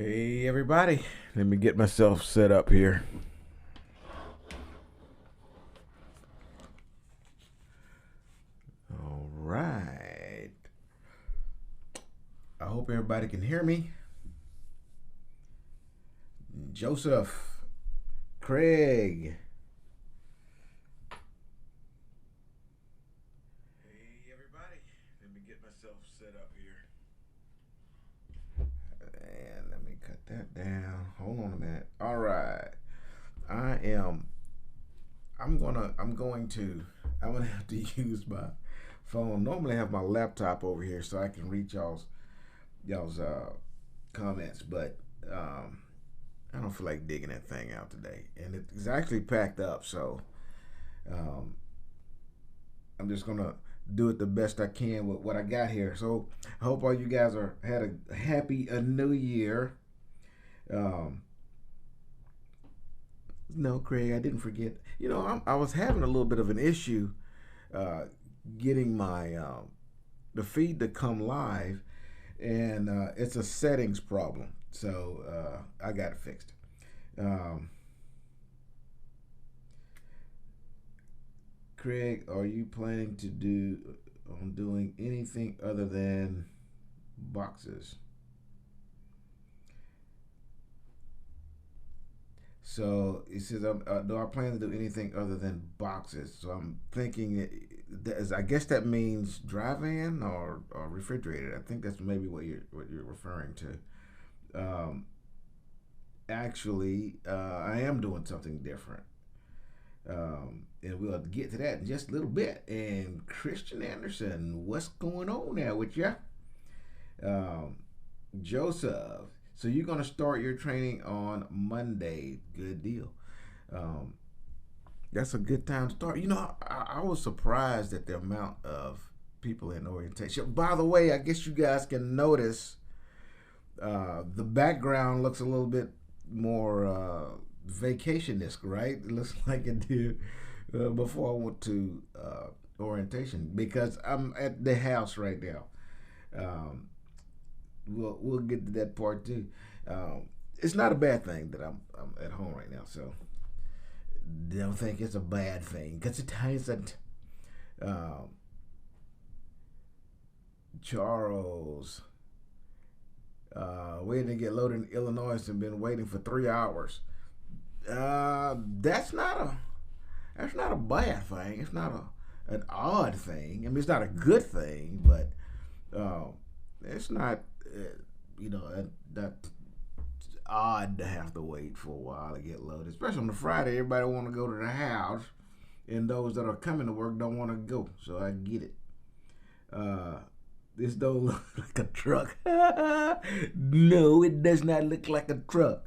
Hey everybody, let me get myself set up here. All right. I hope everybody can hear me. Joseph, Craig. Hey everybody, let me get myself set up here. And let me cut that down. Hold on a minute. All right. I'm gonna have to use my phone. Normally I have my laptop over here so I can read y'all's comments, but I don't feel like digging that thing out today, and it's actually packed up. So um, I'm just gonna do it the best I can with what I got here. So I hope all you guys had a happy new year. Um, no, Craig, I didn't forget. I was having a little bit of an issue uh, getting my the feed to come live, and it's a settings problem. So I got it fixed. Um, Craig, are you planning to doing anything other than boxes? So he says, "Do I plan to do anything other than boxes?" So I'm thinking, I guess that means dry van or refrigerated. I think that's maybe what you're referring to. Um, Actually, I am doing something different, and we'll get to that in just a little bit. And Christian Anderson, what's going on there with you? Um, Joseph, so you're going to start your training on Monday. Good deal. Um, that's a good time to start. I was surprised at the amount of people in orientation. By the way, I guess you guys can notice the background looks a little bit more vacation-esque, right? It looks like it did before I went to orientation, because I'm at the house right now. Um, we'll get to that part too. It's not a bad thing that I'm at home right now, so don't think it's a bad thing, because it isn't. Um, Charles, waiting to get loaded in Illinois and been waiting for 3 hours. That's not a bad thing. It's not an odd thing. I mean, it's not a good thing, but it's not that odd to have to wait for a while to get loaded. Especially on the Friday, everybody want to go to the house, and those that are coming to work don't want to go. So I get it. Uh, this don't look like a truck. No, it does not look like a truck.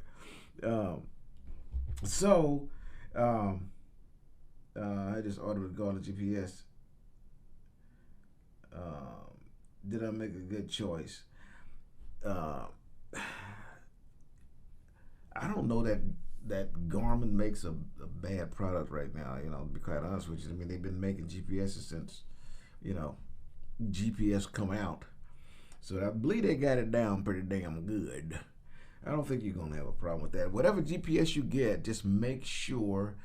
Um, so, um, I just ordered a Garmin GPS. Um, did I make a good choice? Uh, I don't know that Garmin makes a bad product right now. To be quite honest with you, I mean they've been making GPSs since you know GPS come out. So I believe they got it down pretty damn good. I don't think you're gonna have a problem with that. Whatever GPS you get, just make sure,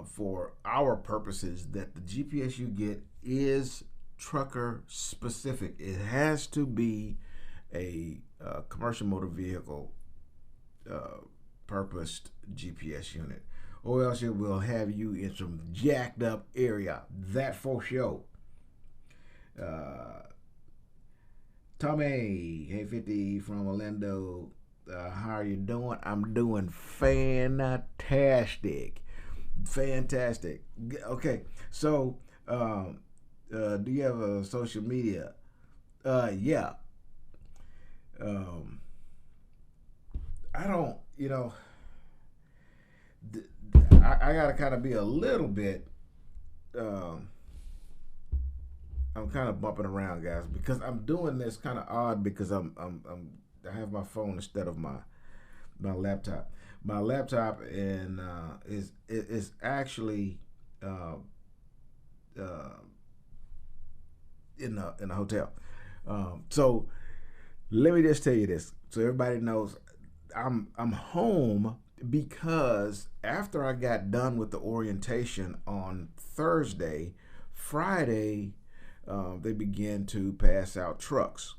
for our purposes, that the GPS you get is trucker specific. It has to be a commercial motor vehicle uh, purposed GPS unit, or else it will have you in some jacked up area. That for sure. Uh, Tommy, hey 50 from Orlando. How are you doing? I'm doing fantastic. Fantastic. Okay, so do you have a social media? Yeah. Um, I don't, I gotta kind of be a little bit. Um, I'm kind of bumping around, guys, because I'm doing this kind of odd, because I have my phone instead of my laptop. My laptop is actually uh, uh, in a hotel. So let me just tell you this. So everybody knows I'm home because after I got done with the orientation on Thursday, Friday, they began to pass out trucks,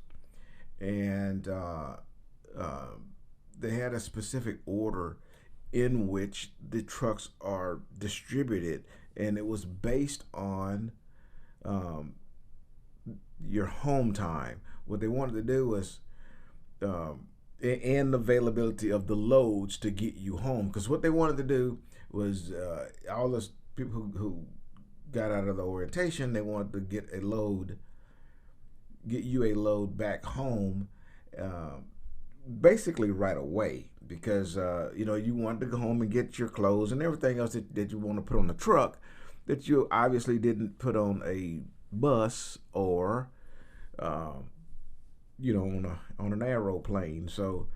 and uh, they had a specific order in which the trucks are distributed, and it was based on um, your home time. What they wanted to do was um, and the availability of the loads to get you home. Because what they wanted to do was all those people who got out of the orientation, they wanted to get you a load back home, uh, basically right away. Because you wanted to go home and get your clothes and everything else that you want to put on the truck that you obviously didn't put on a bus or um, on an aeroplane. So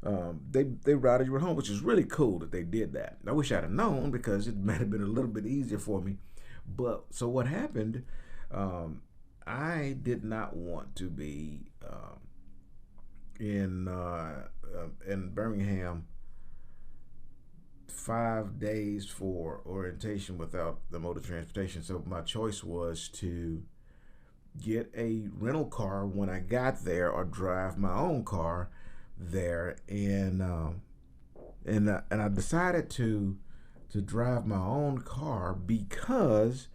they routed you home, which is really cool that they did that. I wish I'd have known because it might have been a little bit easier for me. But so what happened? I did not want to be in Birmingham 5 days for orientation without the mode of transportation. So my choice was to get a rental car when I got there, or drive my own car there, and I decided to drive my own car because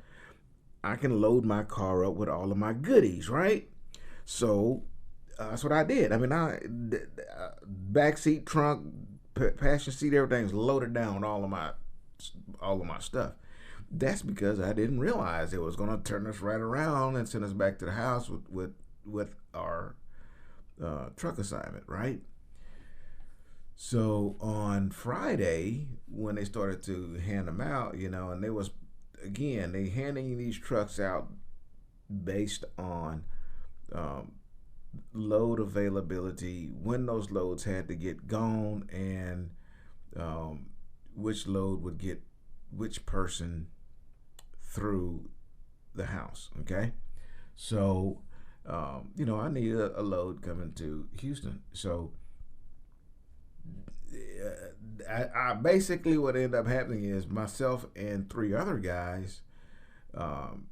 I can load my car up with all of my goodies, right? So that's what I did. I mean, back seat, trunk, passenger seat, everything's loaded down with all of my stuff. That's because I didn't realize it was going to turn us right around and send us back to the house with our truck assignment, right? So on Friday, when they started to hand them out, and they handing these trucks out based on um, load availability, when those loads had to get gone, and which load would get which person through the house. Okay, so I need a load coming to Houston. So I basically, what ended up happening is myself and three other guys um,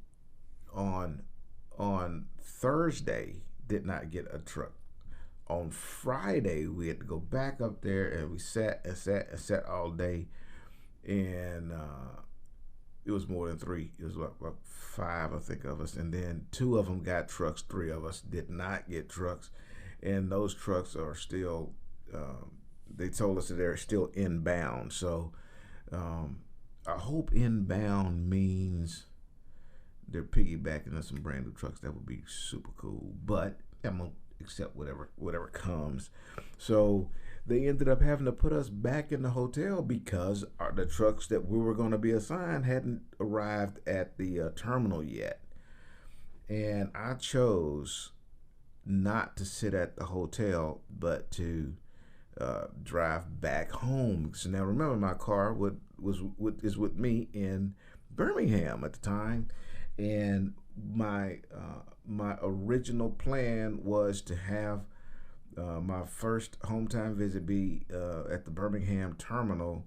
on Thursday did not get a truck. On Friday, we had to go back up there, and we sat all day, and it was more than three. It was like five, I think, of us, and then two of them got trucks. Three of us did not get trucks, and those trucks are still. They told us that they're still inbound. So I hope inbound means they're piggybacking on some brand new trucks. That would be super cool. But I'm gonna accept whatever comes. So they ended up having to put us back in the hotel because the trucks that we were going to be assigned hadn't arrived at the terminal yet. And I chose not to sit at the hotel, but to drive back home. So now remember, my car is with me in Birmingham at the time, and my original plan was to have my first hometown visit be at the Birmingham terminal,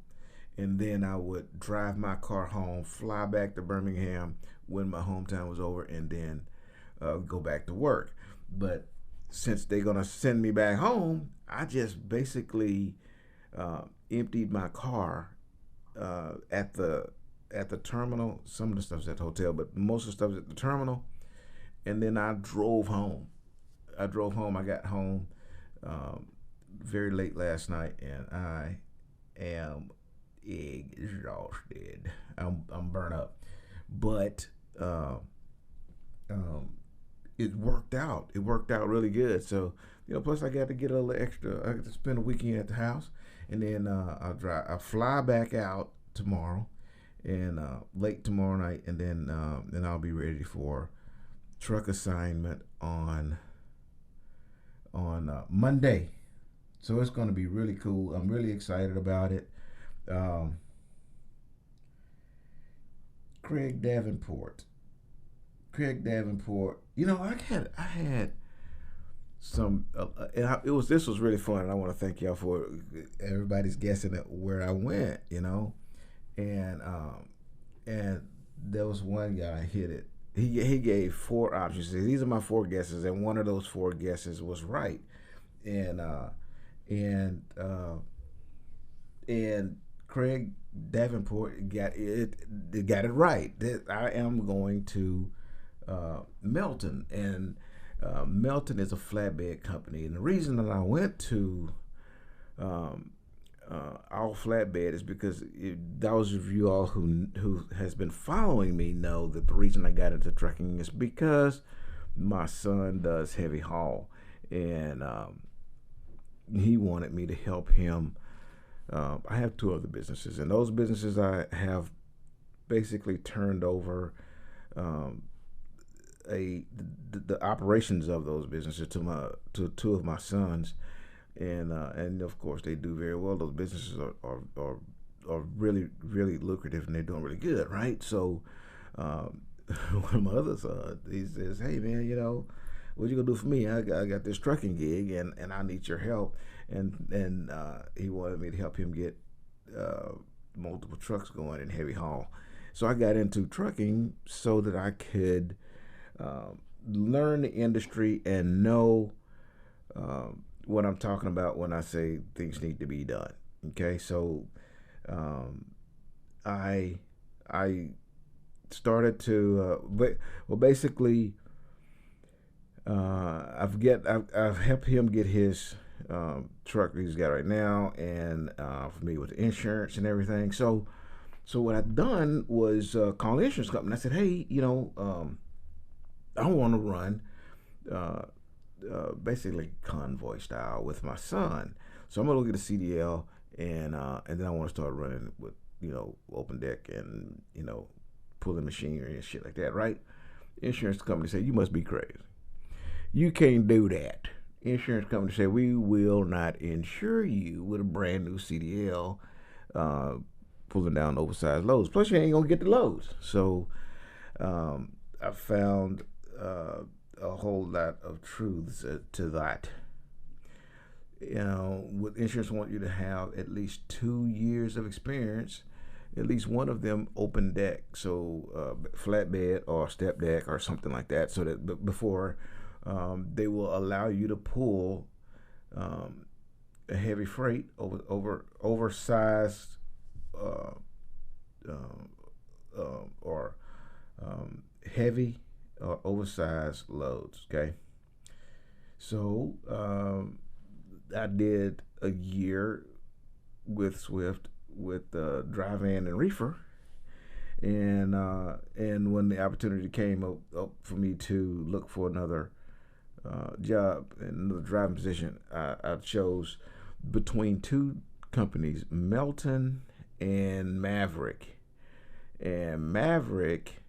and then I would drive my car home, fly back to Birmingham when my hometown was over, and then go back to work. But since they're gonna send me back home, I just basically emptied my car at the terminal. Some of the stuff's at the hotel, but most of the stuff's at the terminal. And then I drove home. I got home very late last night, and I am exhausted. I'm burnt up, but it worked out. It worked out really good. So plus I got to get a little extra. I got to spend a weekend at the house, and then I'll fly back out tomorrow, and late tomorrow night, and then I'll be ready for truck assignment on Monday. So it's going to be really cool. I'm really excited about it. Craig Davenport. I had this was really fun, and I want to thank y'all for everybody's guessing at where I went, and there was one guy hit it. He gave 4 options. He said, these are my 4 guesses, and one of those 4 guesses was right, and and uh, and Craig Davenport got it right. That I am going to Melton, and Melton is a flatbed company, and the reason that I went to our flatbed is because those of you all who has been following me know that the reason I got into trucking is because my son does heavy haul, and he wanted me to help him. I have 2 other businesses, and those businesses I have basically turned over the operations of those businesses to 2 of my sons, and of course they do very well. Those businesses are really, really lucrative, and they're doing really good, right? So one of my other sons, he says, hey man, what you gonna do for me? I got this trucking gig, and I need your help, and he wanted me to help him get multiple trucks going in heavy haul. So I got into trucking so that I could learn the industry and know what I'm talking about when I say things need to be done. Okay, so I started to basically I've helped him get his truck that he's got right now, and for me with the insurance and everything. So what I've done was call the insurance company. I said, hey, I want to run basically convoy style with my son. So I'm gonna look at the CDL, and then I want to start running with open deck and pulling machinery and shit like that, right? Insurance company said, you must be crazy. You can't do that. Insurance company said, we will not insure you with a brand new CDL pulling down oversized loads. Plus, you ain't gonna get the loads. So I found a whole lot of truths to that. With insurance, want you to have at least 2 years of experience, at least one of them open deck, so flatbed or step deck or something like that, so that before they will allow you to pull a heavy freight oversized or heavy or oversized loads. Okay, so I did a year with Swift with dry van and reefer, and when the opportunity came up for me to look for another job in another driving position, I chose between 2 companies, Melton and Maverick. And Maverick,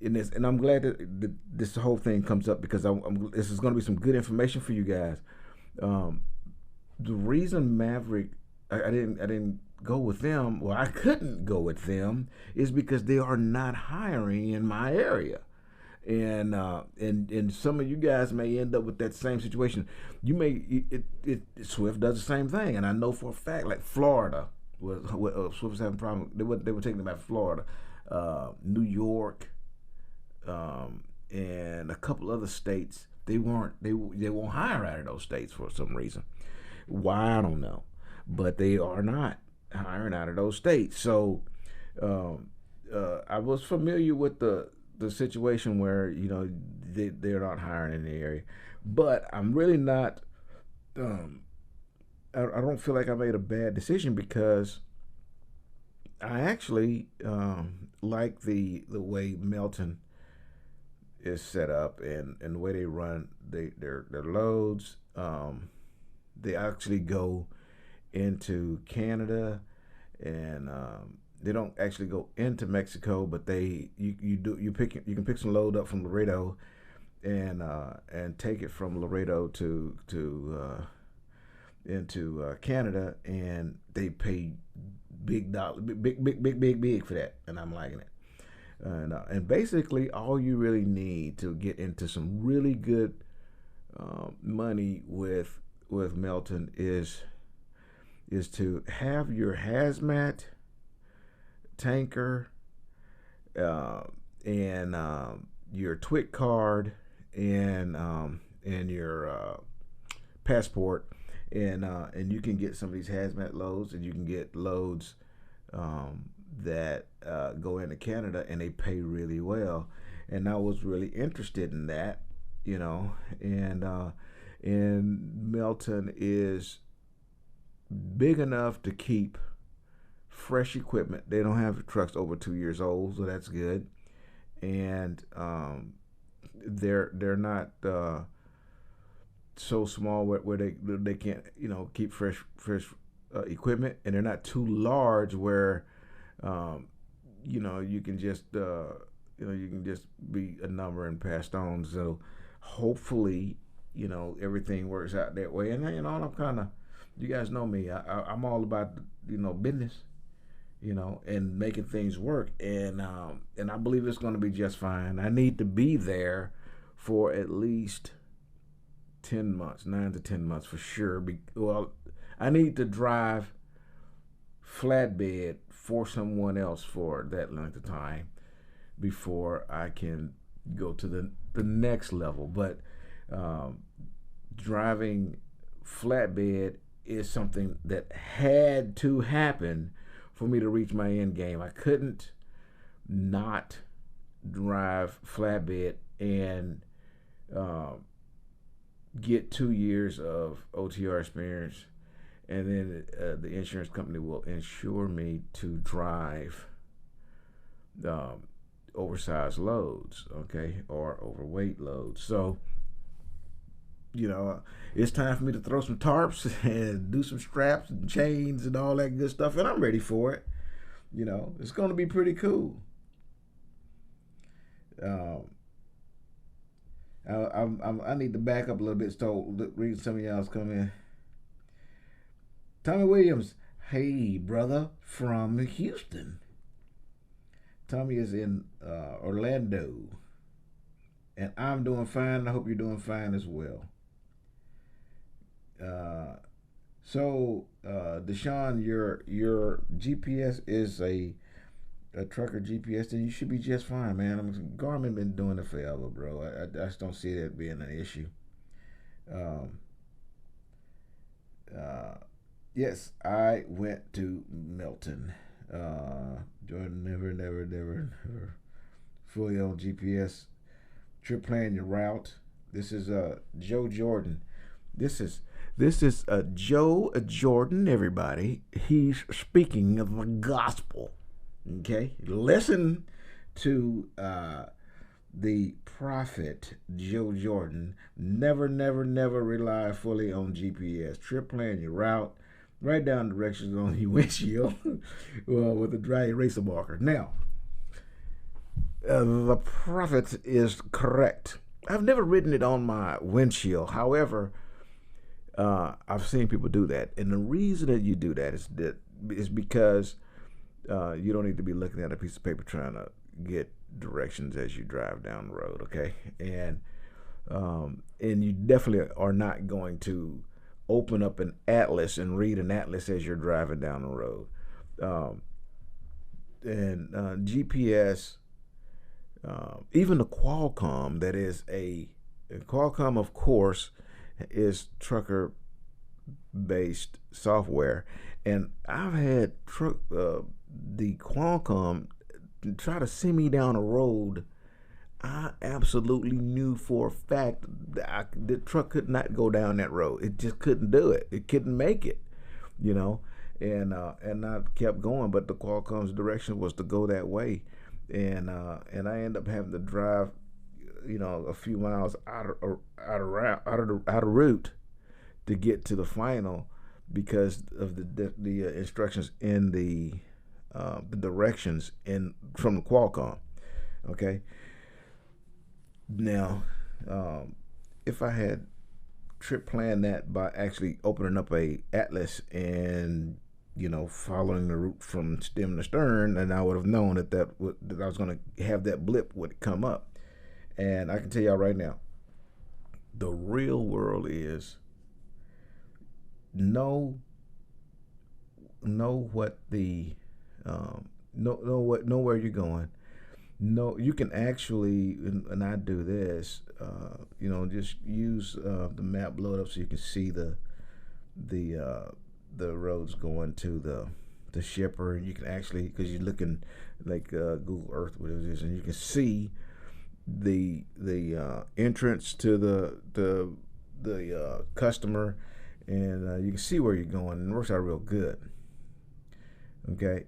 and I'm glad that this whole thing comes up, because this is going to be some good information for you guys. The reason Maverick, I didn't go with them, well, I couldn't go with them, is because they are not hiring in my area. And some of you guys may end up with that same situation. You may Swift does the same thing, and I know for a fact, like Florida Swift was having a problem. They were taking them out of Florida, New York, and a couple other states. They won't hire out of those states for some reason. Why, I don't know, but they are not hiring out of those states. So I was familiar with the situation where they're not hiring in the area, but I'm really not. I don't feel like I made a bad decision, because I actually like the way Melton is set up, and the way they run their loads. They actually go into Canada, and they don't actually go into Mexico, but you can pick some load up from Laredo, and take it from Laredo into Canada, and they pay big for that, and I'm liking it. And basically, all you really need to get into some really good money with Melton is to have your hazmat tanker and your TWIC card and your passport, and you can get some of these hazmat loads, and you can get loads that go into Canada, and they pay really well. And I was really interested in that, you know, and Melton is big enough to keep fresh equipment. They don't have trucks over 2 years old, so that's good. And they're not so small where they can't, you know, keep fresh equipment, and they're not too large where you know, you can just be a number and passed on. So hopefully, you know, everything works out that way. And you know, I'm kind of, you guys know me, I'm all about, you know, business, you know, and making things work. And I believe it's going to be just fine. I need to be there for at least 10 months, 9 to 10 months for sure. Well, I need to drive flatbed for someone else for that length of time before I can go to the next level. But driving flatbed is something that had to happen for me to reach my end game. I couldn't not drive flatbed and get 2 years of OTR experience, and then the insurance company will insure me to drive oversized loads, okay, or overweight loads. So, you know, it's time for me to throw some tarps and do some straps and chains and all that good stuff, and I'm ready for it. You know, it's going to be pretty cool. I need to back up a little bit so read some of y'all's come in. Tommy Williams, hey brother from Houston. Tommy is in Orlando, and I'm doing fine. I hope you're doing fine as well. So Deshaun, your GPS is a trucker GPS, then you should be just fine, man. Garmin been doing it forever, bro. I just don't see that being an issue. Yes, I went to Melton. Jordan, never fully on GPS. Trip plan your route. This is Joe Jordan. This is Joe Jordan, everybody. He's speaking of the gospel. Okay, listen to the prophet Joe Jordan. Never rely fully on GPS. Trip plan your route. Write down directions on your windshield with a dry eraser marker. Now, the prophet is correct. I've never written it on my windshield. However, I've seen people do that, and the reason that you do that is because you don't need to be looking at a piece of paper trying to get directions as you drive down the road, okay? And you definitely are not going to open up an atlas and read an atlas as you're driving down the road. GPS, even the Qualcomm, that is Qualcomm, of course, is trucker-based software, and I've had the Qualcomm try to send me down a road. I absolutely knew for a fact that the truck could not go down that road. It just couldn't do it. It couldn't make it, you know. And I kept going, but the Qualcomm's direction was to go that way, and I ended up having to drive, you know, a few miles out of route to get to the final because of the instructions in the directions from the Qualcomm. Okay. Now, if I had trip planned that by actually opening up a atlas and, you know, following the route from stem to stern, then I would have known that I was going to have that blip would come up. And I can tell y'all right now, The real world is know what the know where you're going. No, you can actually, and I do this, just use the map, blow it up so you can see the roads going to the shipper. And you can actually, because you're looking like Google Earth, what it is, and you can see the entrance to the customer, and you can see where you're going, and it works out real good. Okay.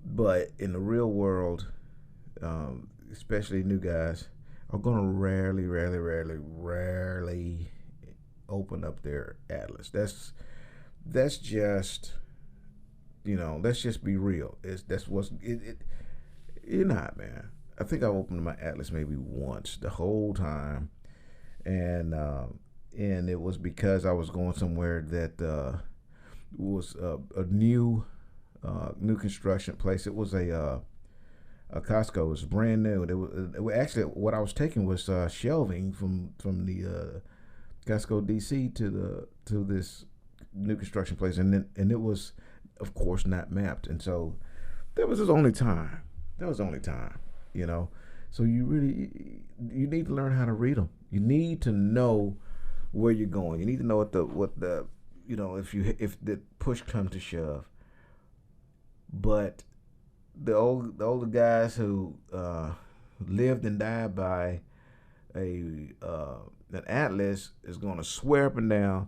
But in the real world, especially new guys, are going to rarely open up their atlas. That's just, let's just be real. That's what's it. You're not, man. I think I opened my atlas maybe once the whole time, and it was because I was going somewhere that was a new construction place. It was a Costco. It was brand new. It was actually, what I was taking was shelving from the Costco DC to this new construction place, and it was, of course, not mapped. And so that was his only time. So you need to learn how to read them. You need to know where you're going. You need to know what the if the push comes to shove. But the older guys who lived and died by an atlas is going to swear up and down,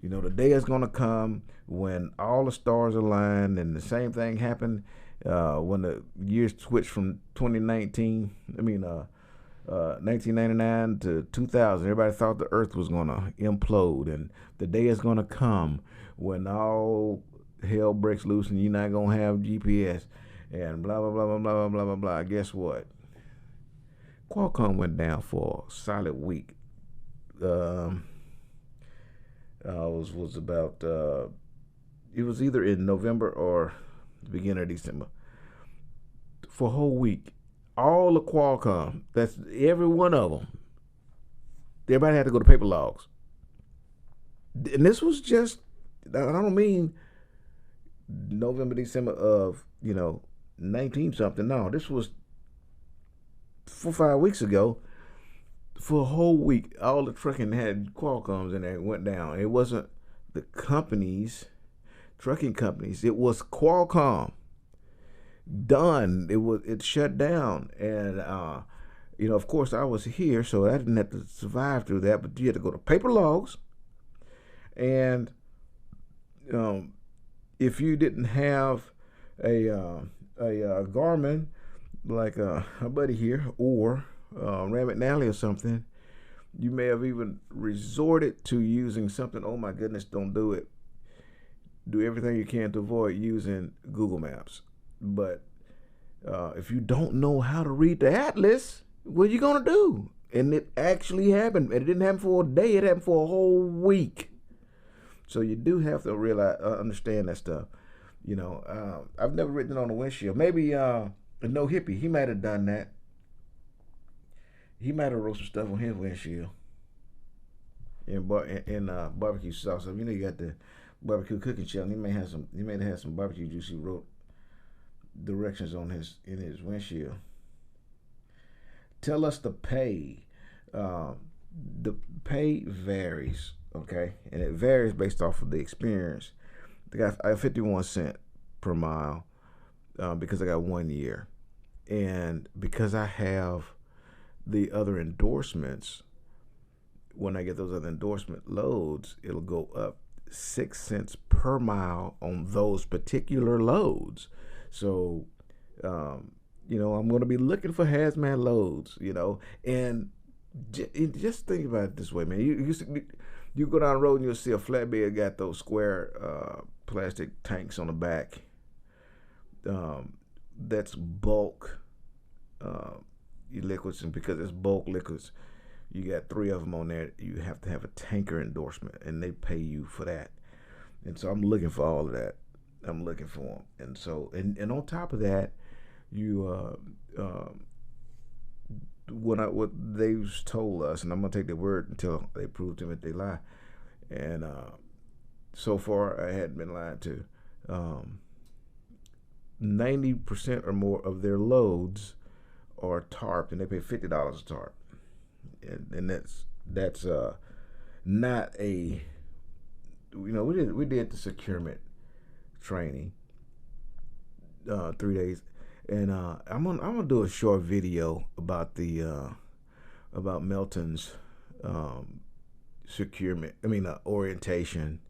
the day is going to come when all the stars align. And the same thing happened when the years switched from 1999 to 2000. Everybody thought the earth was going to implode, and the day is going to come when all hell breaks loose and you're not going to have GPS and blah, blah, blah, blah, blah, blah, blah, blah. Guess what? Qualcomm went down for a solid week. Was about, it was either in November or the beginning of December. For a whole week, all the Qualcomm, that's every one of them, everybody had to go to paper logs. And this was just, I don't mean November, December of, 19 something. No, this was 4 or 5 weeks ago. For a whole week, all the trucking had Qualcomms in there. It went down. It wasn't the trucking companies. It was Qualcomm. Done. It shut down. And, of course, I was here, so I didn't have to survive through that. But you had to go to paper logs. And if you didn't have a Garmin like a buddy here, or Ram McNally or something, you may have even resorted to using something. Oh my goodness, don't do it. Do everything you can to avoid using Google Maps. But if you don't know how to read the atlas, what are you going to do? And it actually happened. And it didn't happen for a day. It happened for a whole week. So you do have to realize, understand that stuff. I've never written it on the windshield. Maybe No Hippie, he might have done that. He might have wrote some stuff on his windshield in barbecue sauce. So, you got the barbecue cooking channel. He may have some barbecue juice. He wrote directions in his windshield. Tell us the pay. The pay varies, okay, and it varies based off of the experience. I got 51 cents per mile because I got 1 year, and because I have the other endorsements. When I get those other endorsement loads, it'll go up 6 cents per mile on those particular loads. So, I'm going to be looking for hazmat loads, and just think about it this way, man. You go down the road and you'll see a flatbed got those square plastic tanks on the back. That's bulk liquids, and because it's bulk liquids, you got 3 of them on there. You have to have a tanker endorsement, and they pay you for that. And so I'm looking for all of that. I'm looking for them, and so and on top of that, you what they've told us, and I'm gonna take their word until they prove to me that they lie. And so far, I hadn't been lied to. 90% or more of their loads are tarped, and they pay $50 a tarp, and that's not a, we did the securement training 3 days, and I'm gonna do a short video about the about Melton's securement. Orientation.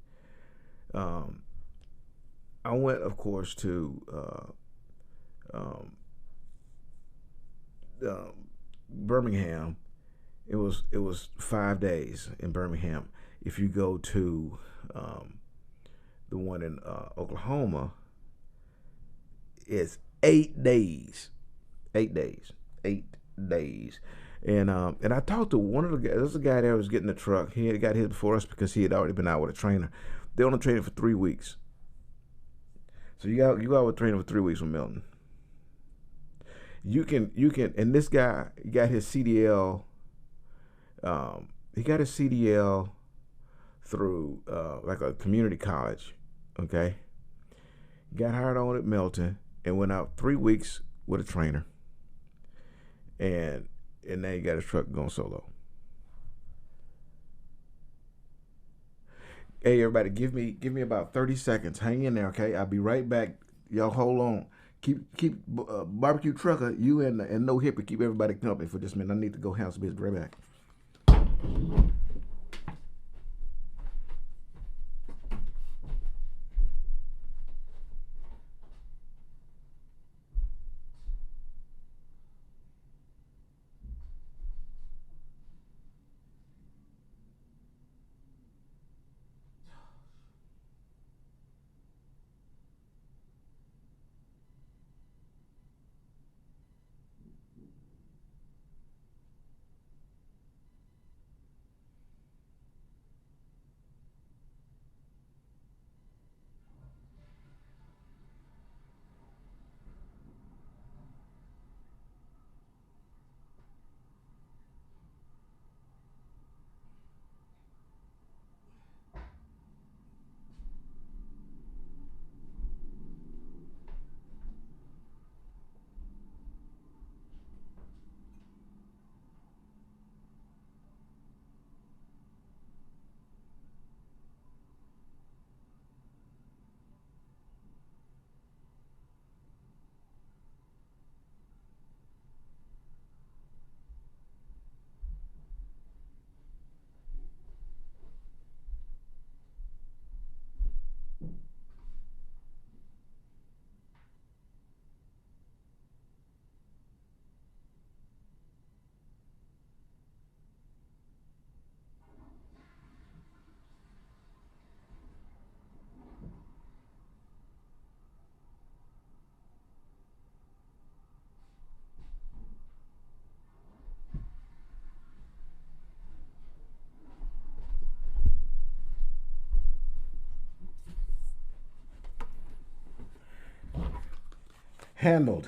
I went, of course, to Birmingham. It was 5 days in Birmingham. If you go to the one in Oklahoma, it's 8 days. 8 days. 8 days. And I talked to one of the guys. There's a guy there who was getting the truck. He had got his before us because he had already been out with a trainer. They only trained for 3 weeks. So you got with training for 3 weeks with Melton. You can, and this guy got his CDL. He got his CDL through like a community college. Okay, got hired on at Melton and went out 3 weeks with a trainer. And now he got his truck going solo. Hey, everybody, give me about 30 seconds. Hang in there, okay? I'll be right back. Y'all hold on. Keep barbecue trucker, you and no hippie, keep everybody company for just a minute. I need to go handle some business. Right back. Handled.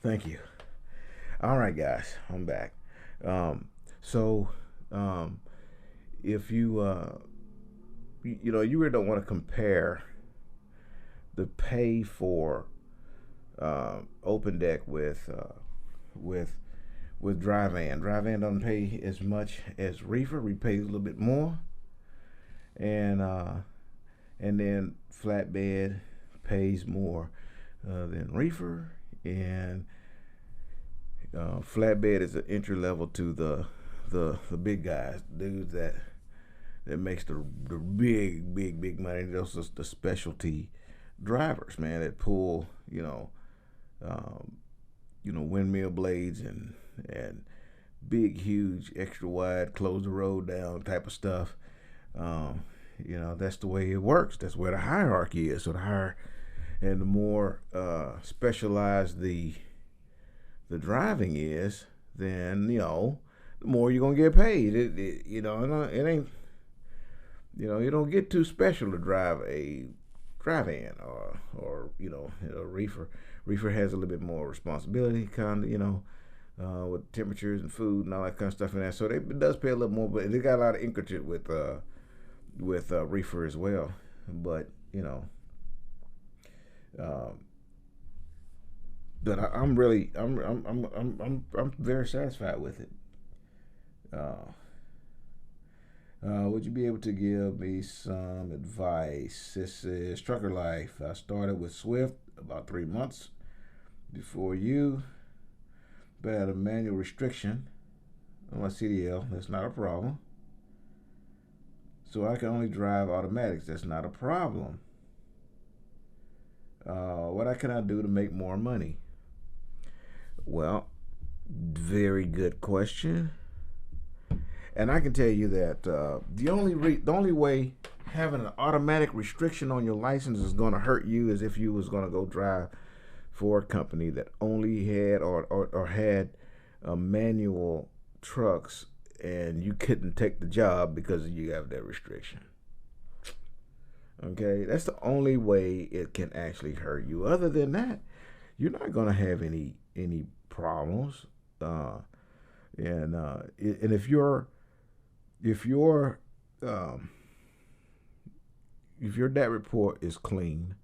Thank you. All right, guys, I'm back. If you you really don't want to compare the pay for open deck with dry van. Dry van doesn't pay as much as reefer. We pay a little bit more, and then flatbed pays more than reefer, and flatbed is an entry level to the big guys, dudes that makes the big money. Those are the specialty drivers, man, that pull windmill blades and big, huge, extra wide, close the road down type of stuff. That's the way it works. That's where the hierarchy is. So the higher and the more specialized the driving is, then the more you're gonna get paid. It ain't, you don't get too special to drive a dry van or reefer. Reefer has a little bit more responsibility, kind of, with temperatures and food and all that kind of stuff in there. So it does pay a little more, but they got a lot of intricate with reefer as well. But you know, but I'm very satisfied with it. Would you be able to give me some advice? This is Trucker Life. I started with Swift about 3 months before you, but I had a manual restriction on my CDL. That's not a problem. So I can only drive automatics. That's not a problem. What can I do to make more money? Well, very good question. And I can tell you that the only way having an automatic restriction on your license is going to hurt you is if you was going to go drive for a company that only had or had manual trucks, and you couldn't take the job because you have that restriction. Okay, that's the only way it can actually hurt you. Other than that, you're not going to have any problems. And if your DAT report is clean,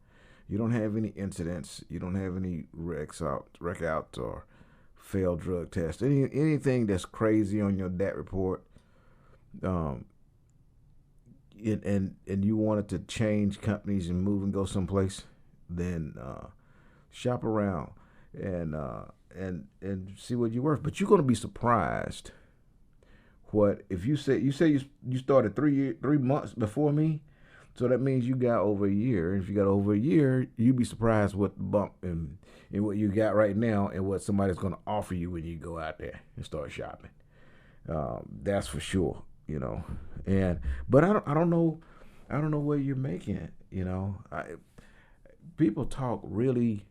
you don't have any incidents, you don't have any wreck outs or failed drug tests, anything that's crazy on your DAT report, and you wanted to change companies and move and go someplace, then shop around and see what you're worth. But you're going to be surprised what if you say you started 3 months before me, so that means you got over a year. And if you got over a year, you'd be surprised what the bump in what you got right now and what somebody's going to offer you when you go out there and start shopping. That's for sure, you know. But I don't know what you're making. You know, people talk really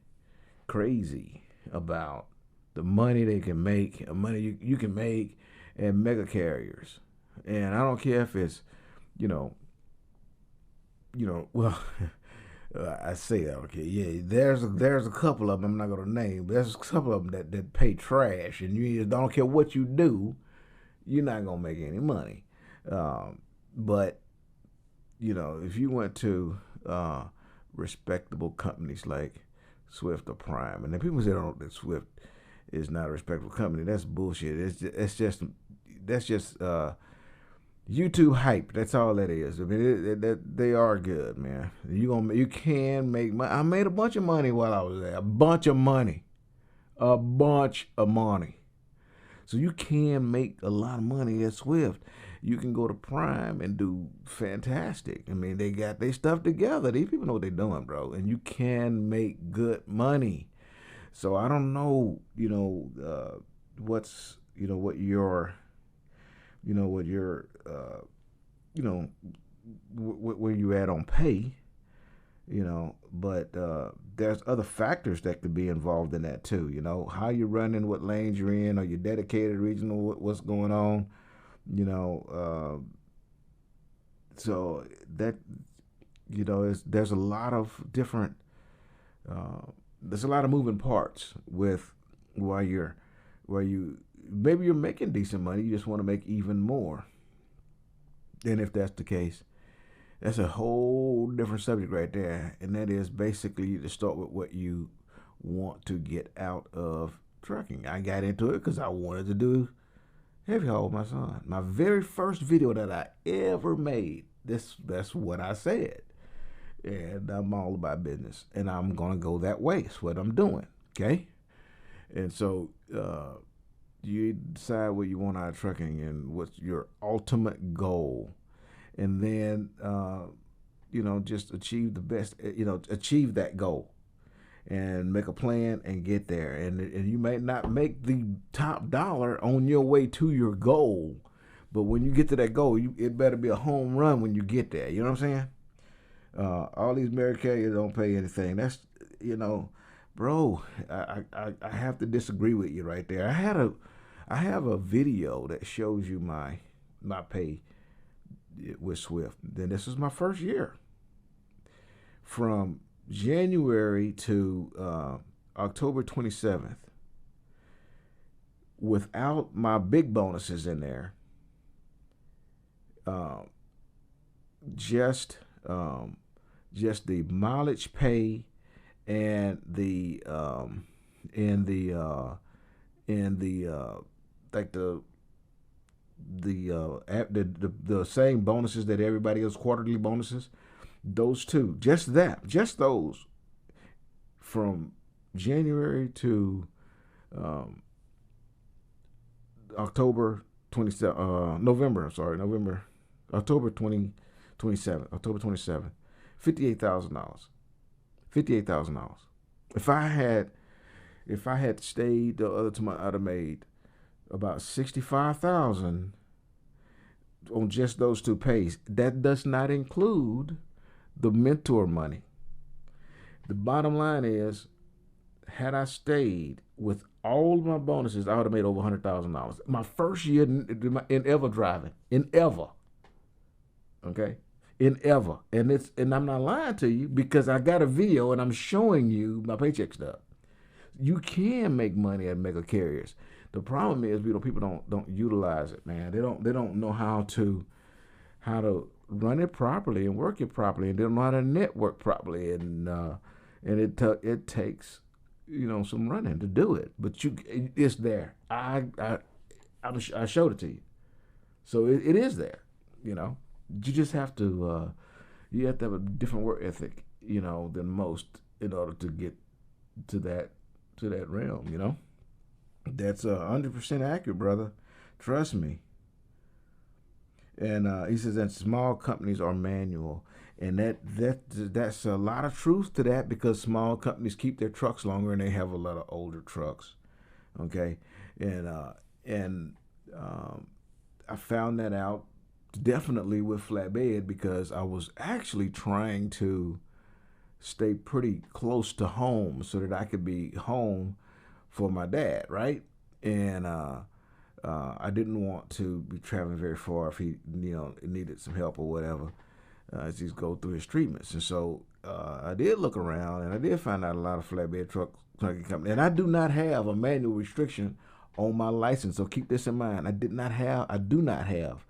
crazy about the money they can make, money you can make, and mega carriers. And I don't care if it's, well, I say that, okay, yeah, there's a couple of them I'm not gonna name, but there's a couple of them that pay trash, and you don't care what you do, you're not gonna make any money. But if you went to respectable companies like Swift or Prime, and then people say that Swift is not a respectable company, that's bullshit. That's just YouTube hype. That's all that is. I mean, they are good, man. You can make money. I made a bunch of money while I was there. A bunch of money. So you can make a lot of money at Swift. You can go to Prime and do fantastic. I mean, they got their stuff together. These people know what they're doing, bro. And you can make good money. So I don't know, what's, what your, where you at on pay, but there's other factors that could be involved in that too. How you're running, what lanes you're in, are you dedicated, regional, what's going on, so that, there's a lot of different, there's a lot of moving parts with where you maybe you're making decent money, you just want to make even more. And if that's the case, that's a whole different subject right there. And that is basically to start with what you want to get out of trucking. I got into it because I wanted to do heavy haul with my son. My very first video that I ever made, that's what I said. And I'm all about business. And I'm going to go that way. It's what I'm doing. Okay? And so you decide what you want out of trucking and what's your ultimate goal. And then, just achieve the best, achieve that goal and make a plan and get there. And you may not make the top dollar on your way to your goal, but when you get to that goal, it better be a home run when you get there. You know what I'm saying? All these Mary carriers don't pay anything. That's, bro, I have to disagree with you right there. I have a video that shows you my pay with Swift. Then this is my first year. From January to October 27th, without my big bonuses in there, just the mileage pay and the like the same bonuses that everybody else, quarterly bonuses, those two, just those from January to October 27, November, October 2027, October 27, $58,000. $58,000. If I had stayed the other time, I'd have made about 65,000 on just those two pays. That does not include the mentor money. The bottom line is, had I stayed with all of my bonuses, I would have made over $100,000. My first year in ever driving, in ever. Okay, in ever, and I'm not lying to you because I got a video and I'm showing you my paycheck stub. You can make money at mega carriers. The problem is, people don't utilize it, man. They don't know how to run it properly and work it properly, and they don't know how to network properly, and it takes some running to do it. But it's there. I showed it to you, so it is there. You just have to have a different work ethic, than most in order to get to that realm. That's 100% accurate, brother. Trust me. And he says that small companies are manual, and that's a lot of truth to that, because small companies keep their trucks longer and they have a lot of older trucks. Okay, and I found that out definitely with Flatbed, because I was actually trying to stay pretty close to home so that I could be home for my dad, right? And I didn't want to be traveling very far if he needed some help or whatever, as he's go through his treatments. And so I did look around, and I did find out a lot of flatbed trucking companies. And I do not have a manual restriction on my license, so keep this in mind. I do not have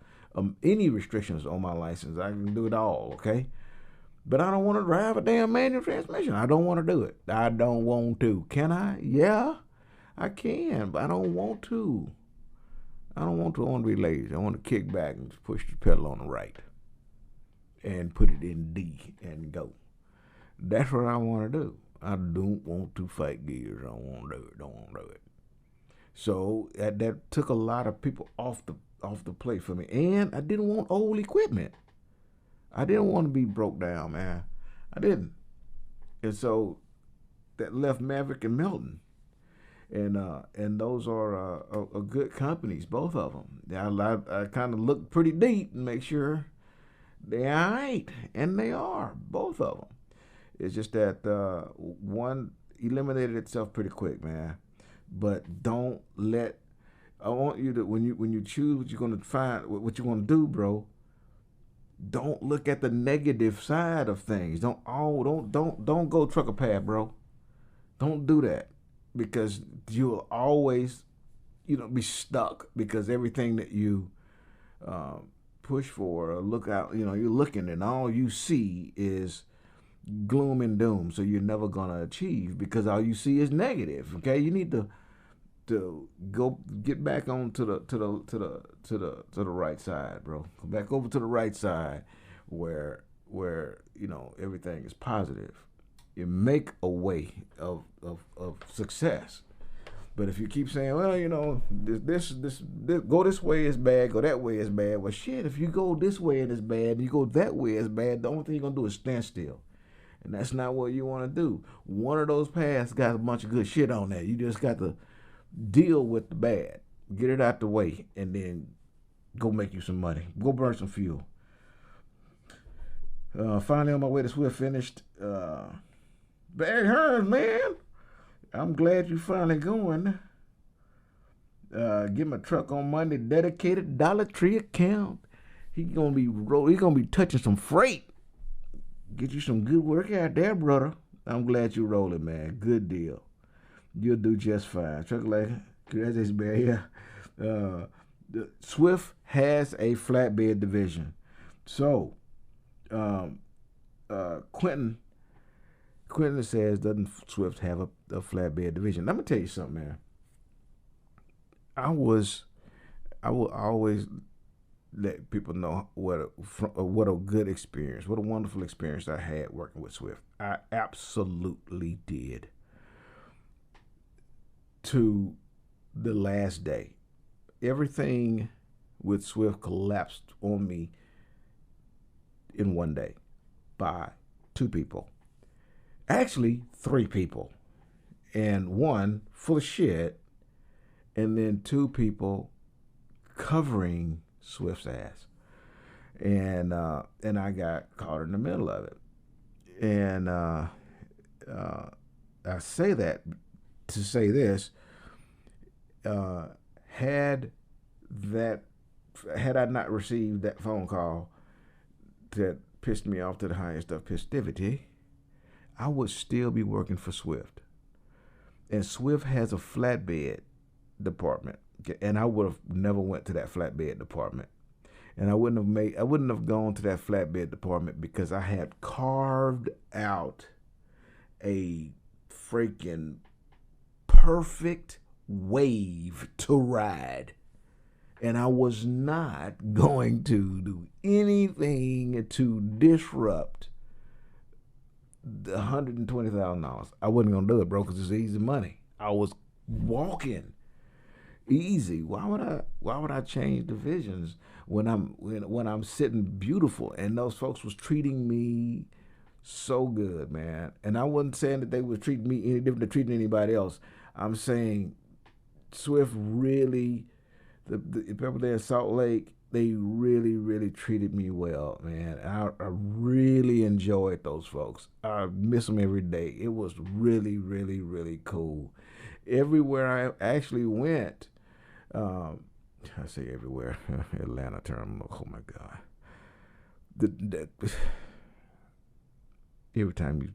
any restrictions on my license. I can do it all, okay? But I don't want to drive a damn manual transmission. I don't want to do it. I don't want to. Can I? Yeah, I can, but I don't want to. I want to be lazy. I want to kick back and just push the pedal on the right and put it in D and go. That's what I want to do. I don't want to fight gears. I don't want to do it. So that took a lot of people off the plate for me. And I didn't want old equipment. I didn't want to be broke down, man. I didn't. And so that left Maverick and Melton. And those are good companies, both of them. I kind of look pretty deep and make sure they're all right, and they are, both of them. It's just that one eliminated itself pretty quick, man. But don't let. I want you to, when you choose what you're gonna find, what you want to do, bro. Don't look at the negative side of things. Don't go trucker path, bro. Don't do that. Because you'll always, be stuck, because everything that you push for or look out, you're looking and all you see is gloom and doom. So you're never gonna achieve, because all you see is negative. Okay, you need to go get back on to the right side, bro. Go back over to the right side where everything is positive. You make a way of success. But if you keep saying, well, this go this way is bad, go that way is bad. Well, shit, if you go this way and it's bad, and you go that way is bad, the only thing you're going to do is stand still. And that's not what you want to do. One of those paths got a bunch of good shit on there. You just got to deal with the bad. Get it out the way, and then go make you some money. Go burn some fuel. Finally on my way to Swift finished. Barry Hearns, man, I'm glad you finally going. Get my truck on Monday, dedicated Dollar Tree account. He's gonna be touching some freight. Get you some good work out there, brother. I'm glad you rolling, man. Good deal. You'll do just fine. Truck like Congratulations, man. Yeah. Swift has a flatbed division. So, um, Quentin says, doesn't Swift have a flatbed division? Let me tell you something, man. I was I will always let people know what a good experience, what a wonderful experience I had working with Swift. I absolutely did. To the last day, everything with Swift collapsed on me in one day by two people. Actually, three people. And one full of shit, and then two people covering Swift's ass. And I got caught in the middle of it. And I say that to say this: had that had I not received that phone call that pissed me off to the highest of festivity, I would still be working for Swift. And Swift has a flatbed department, and I would have never went to that flatbed department. And I wouldn't have gone to that flatbed department because I had carved out a freaking perfect wave to ride. And I was not going to do anything to disrupt the $120,000. I wasn't gonna do it, bro, because it's easy money. I was walking easy. Why would I change divisions when I'm sitting beautiful and those folks was treating me so good, man? And I wasn't saying that they were treating me any different than treating anybody else. I'm saying Swift really, the people there in Salt Lake, they really treated me well, man. I really enjoyed those folks. I miss them every day. It was really cool. Everywhere I actually went, I say everywhere, Atlanta terminal. Oh my God. Every time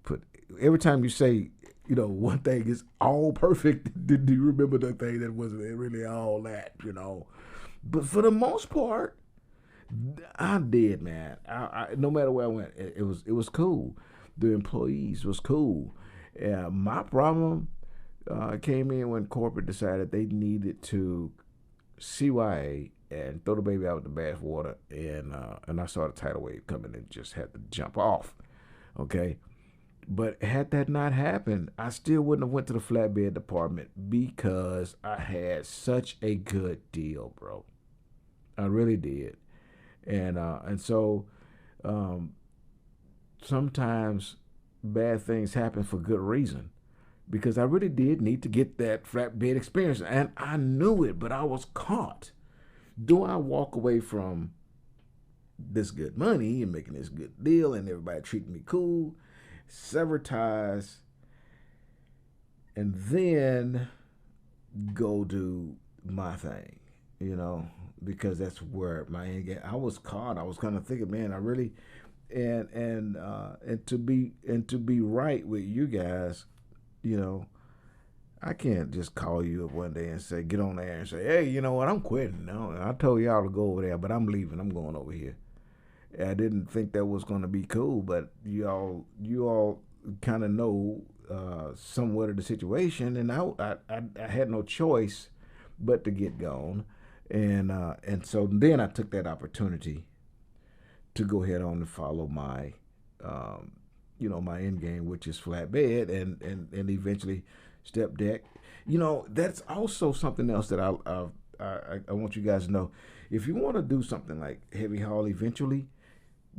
you say, one thing is all perfect, do you remember the thing that wasn't really all that, But for the most part, I did, man. I no matter where I went, it was cool. The employees was cool. My problem came in when corporate decided they needed to CYA and throw the baby out with the bathwater, and I saw the tidal wave coming and just had to jump off. Okay. But had that not happened, I still wouldn't have went to the flatbed department because I had such a good deal, bro. I really did. And so sometimes bad things happen for good reason, because I really did need to get that flatbed experience, and I knew it, but I was caught. Do I walk away from this good money and making this good deal and everybody treating me cool, sever ties, and then go do my thing, because that's where my end game. I was caught. I was kind of thinking, man, I really, and to be right with you guys, I can't just call you up one day and say, get on there and say, hey, you know what, I'm quitting. No, I told y'all to go over there, but I'm leaving. I'm going over here. I didn't think that was going to be cool, but you all kind of know somewhat of the situation, and I had no choice but to get gone, and so then I took that opportunity to go ahead on and follow my my end game, which is flatbed, and eventually step deck. That's also something else that I want you guys to know. If you want to do something like heavy haul eventually,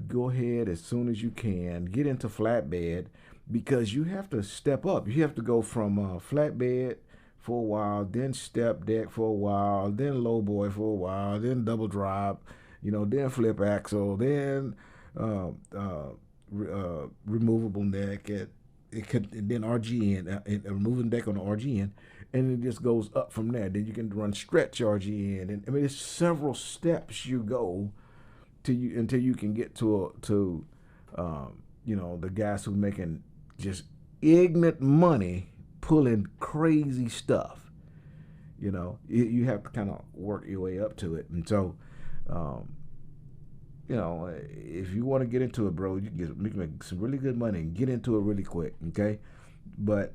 go ahead as soon as you can, get into flatbed, because you have to step up. You have to go from flatbed for a while, then step deck for a while, then low boy for a while, then double drop, then flip axle, then removable neck, then RGN, removing deck on the RGN, and it just goes up from there. Then you can run stretch RGN, and I mean, it's several steps you go until you can get to the guys who making just ignorant money pulling crazy stuff. You have to kind of work your way up to it. And so, if you want to get into it, bro, you can make some really good money and get into it really quick, okay? But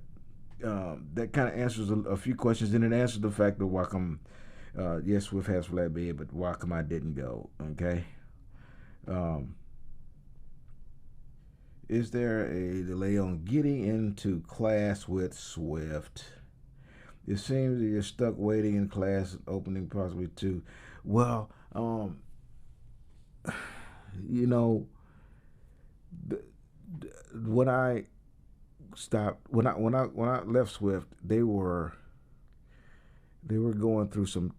that kind of answers a few questions, and it answers the fact that why come, yes, Swift has flatbed, but why come I didn't go, okay? Is there a delay on getting into class with Swift? It seems that you're stuck waiting in class opening possibly too. Well, when I left Swift, they were going through some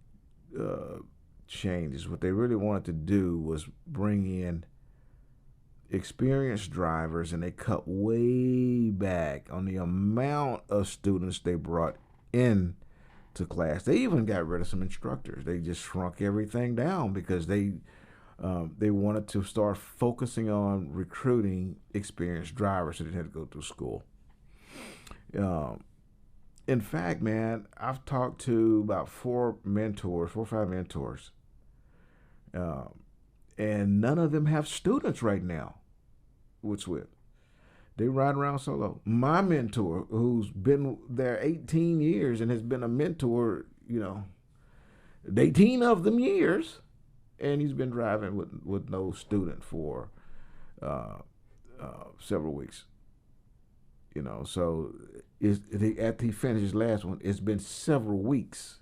changes. What they really wanted to do was bring in experienced drivers, and they cut way back on the amount of students they brought in to class. They even got rid of some instructors. They just shrunk everything down because they wanted to start focusing on recruiting experienced drivers so they didn't have to go through school. In fact, man, I've talked to about 4 or 5 mentors, and none of them have students right now with Swift. They ride around solo. My mentor, who's been there 18 years and has been a mentor, 18 of them years, and he's been driving with no student for several weeks. So after he finished his last one, it's been several weeks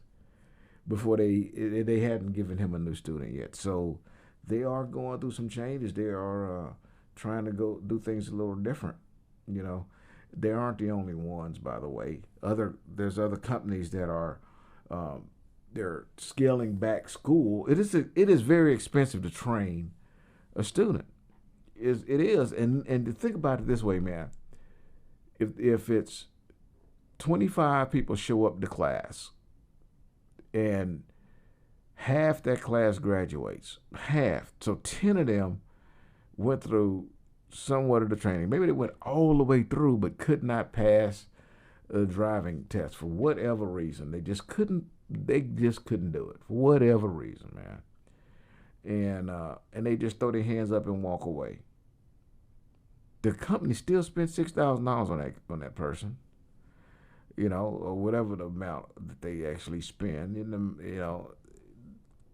before they hadn't given him a new student yet. So they are going through some changes. They are trying to go do things a little different. They aren't the only ones, by the way. There's other companies that are they're scaling back school. It is very expensive to train a student. It is, and to think about it this way, man. If it's 25 people show up to class, and half that class graduates, so 10 of them went through somewhat of the training. Maybe they went all the way through, but could not pass a driving test for whatever reason. They just couldn't do it for whatever reason, man. And they just throw their hands up and walk away. The company still spent $6,000 on that person, or whatever the amount that they actually spend.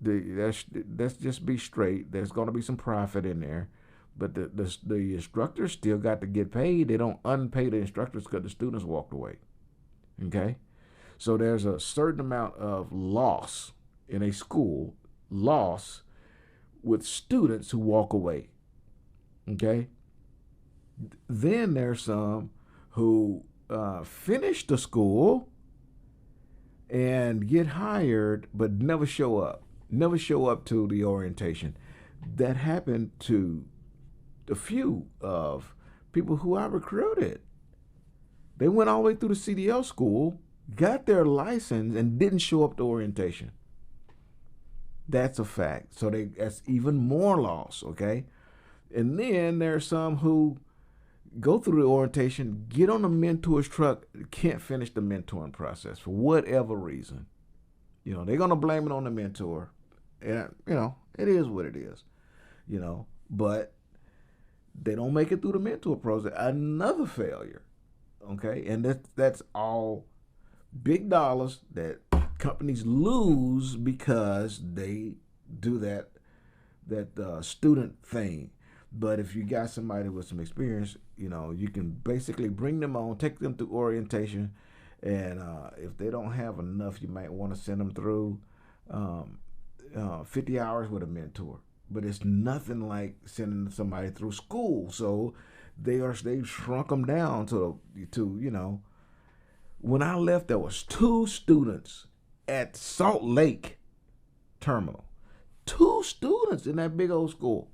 Let's just be straight. There's going to be some profit in there, but the instructors still got to get paid. They don't unpay the instructors because the students walked away. Okay, so there's a certain amount of loss in a school, loss with students who walk away. Okay. Then there's some who finish the school and get hired but never show up to the orientation. That happened to a few of people who I recruited. They went all the way through the CDL school, got their license, and didn't show up to orientation. That's a fact. So that's even more loss, okay? And then there's some who go through the orientation, get on the mentor's truck, can't finish the mentoring process for whatever reason. They're going to blame it on the mentor. And, it is what it is, but they don't make it through the mentor process. Another failure, okay? And that's all big dollars that companies lose because they do that student thing. But if you got somebody with some experience, you can basically bring them on, take them through orientation, and if they don't have enough, you might want to send them through 50 hours with a mentor. But it's nothing like sending somebody through school. So they've shrunk them down to when I left, there was 2 students at Salt Lake Terminal. 2 students in that big old school.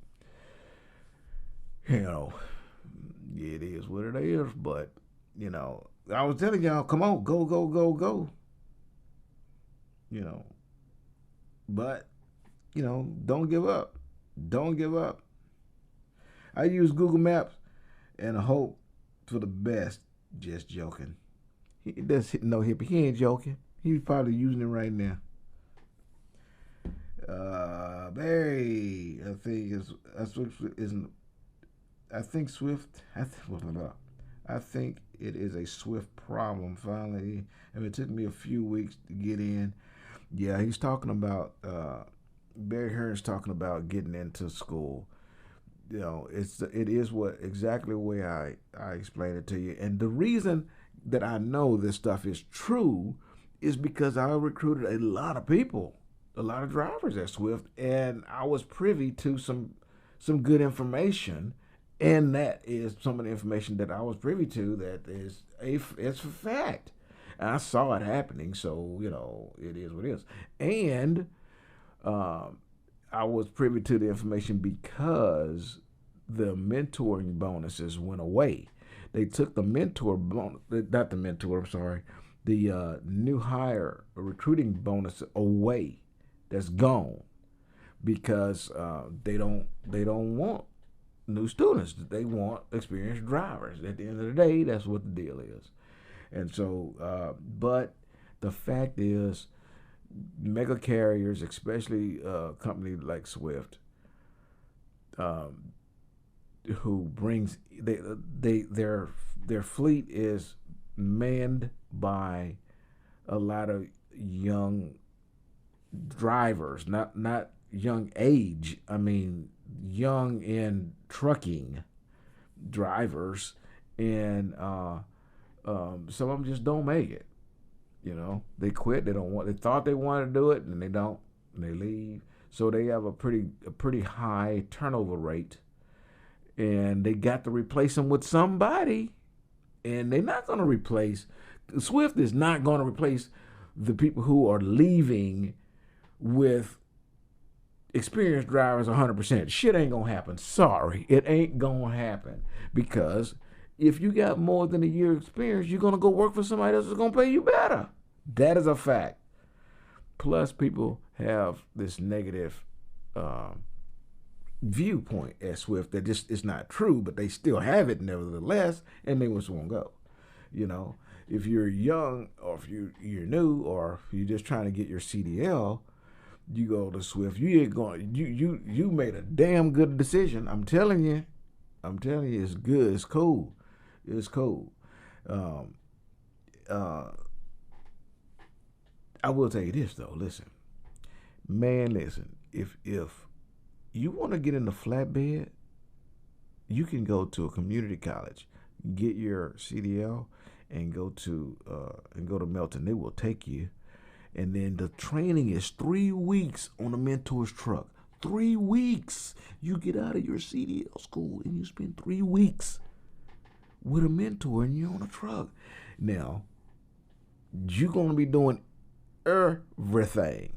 It is what it is, but, I was telling y'all, come on, go. But, don't give up. Don't give up. I use Google Maps and hope for the best. Just joking. He ain't joking. He's probably using it right now. Barry, I think I think Swift. I think it is a Swift problem. Finally, and it took me a few weeks to get in. Yeah, he's talking about Barry Hearn's talking about getting into school. You know, it is what exactly the way I explained it to you. And the reason that I know this stuff is true is because I recruited a lot of people, a lot of drivers at Swift, and I was privy to some good information, and that is some of the information that I was privy to that is it's a fact. And I saw it happening, so you know it is what it is. And um, I was privy to the information because the mentoring bonuses went away. They took the mentor bonus, not the mentor, I'm sorry, the new hire recruiting bonus away. That's gone because they don't want new students. They want experienced drivers. At the end of the day, that's what the deal is. And so, but the fact is, mega carriers, especially companies like Swift, um, who brings their fleet is manned by a lot of young drivers, not young age. I mean, young in trucking drivers, and some of them just don't make it. You know, they quit. They don't want. They thought they wanted to do it, and they don't. And they leave. So they have a pretty high turnover rate, and they got to replace them with somebody. And they're not going to replace. Swift is not going to replace the people who are leaving with experienced drivers 100%. Shit ain't going to happen. Sorry, it ain't going to happen because if you got more than a year experience, you're going to go work for somebody else that's going to pay you better. That is a fact. Plus, people have this negative viewpoint at Swift that just is not true, but they still have it nevertheless, and they just won't go. You know, if you're young or if you're new or if you're just trying to get your CDL, you go to Swift. You ain't going. You made a damn good decision. I'm telling you, it's good. It's cool. It's cool. Um, uh, I will tell you this though. Listen, man, listen. If you want to get into flatbed, you can go to a community college, get your CDL, and go to Melton. They will take you, and then the training is 3 weeks on a mentor's truck. 3 weeks. You get out of your CDL school and you spend 3 weeks with a mentor, and you're on a truck. Now, you're gonna be doing everything.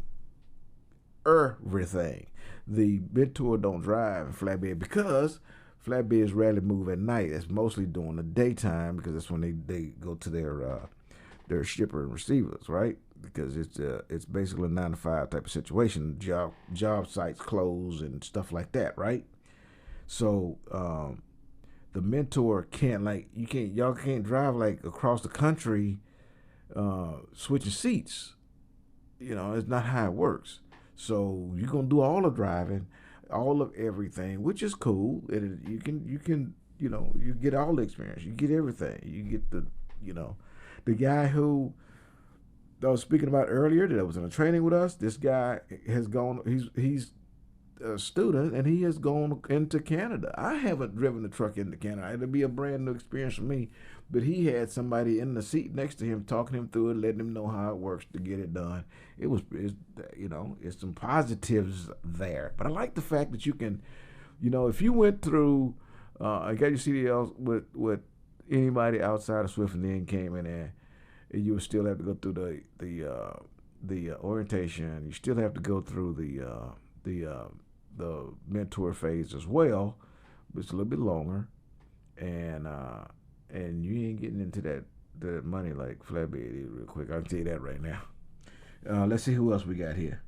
The mentor don't drive in flatbed because flatbeds rarely move at night. It's mostly during the daytime because that's when they go to their shipper and receivers, right? Because it's basically a 9 to 5 type of situation. Job sites close and stuff like that, right? So the mentor y'all can't drive like across the country switching seats. You know, it's not how it works. So you're gonna do all the driving, all of everything, which is cool. You can you get all the experience. You get everything. You get the guy who I was speaking about earlier that was in a training with us. This guy has gone. He's a student and he has gone into Canada. I haven't driven the truck into Canada. It'll be a brand new experience for me. But he had somebody in the seat next to him talking him through it, letting him know how it works to get it done. It's some positives there. But I like the fact that you can, if you went through, I got your CDL with anybody outside of Swift and then came in there, and you would still have to go through the orientation. You still have to go through the mentor phase as well, but it's a little bit longer, and you ain't getting into that money like flatbed real quick. I can tell you that right now. Let's see who else we got here.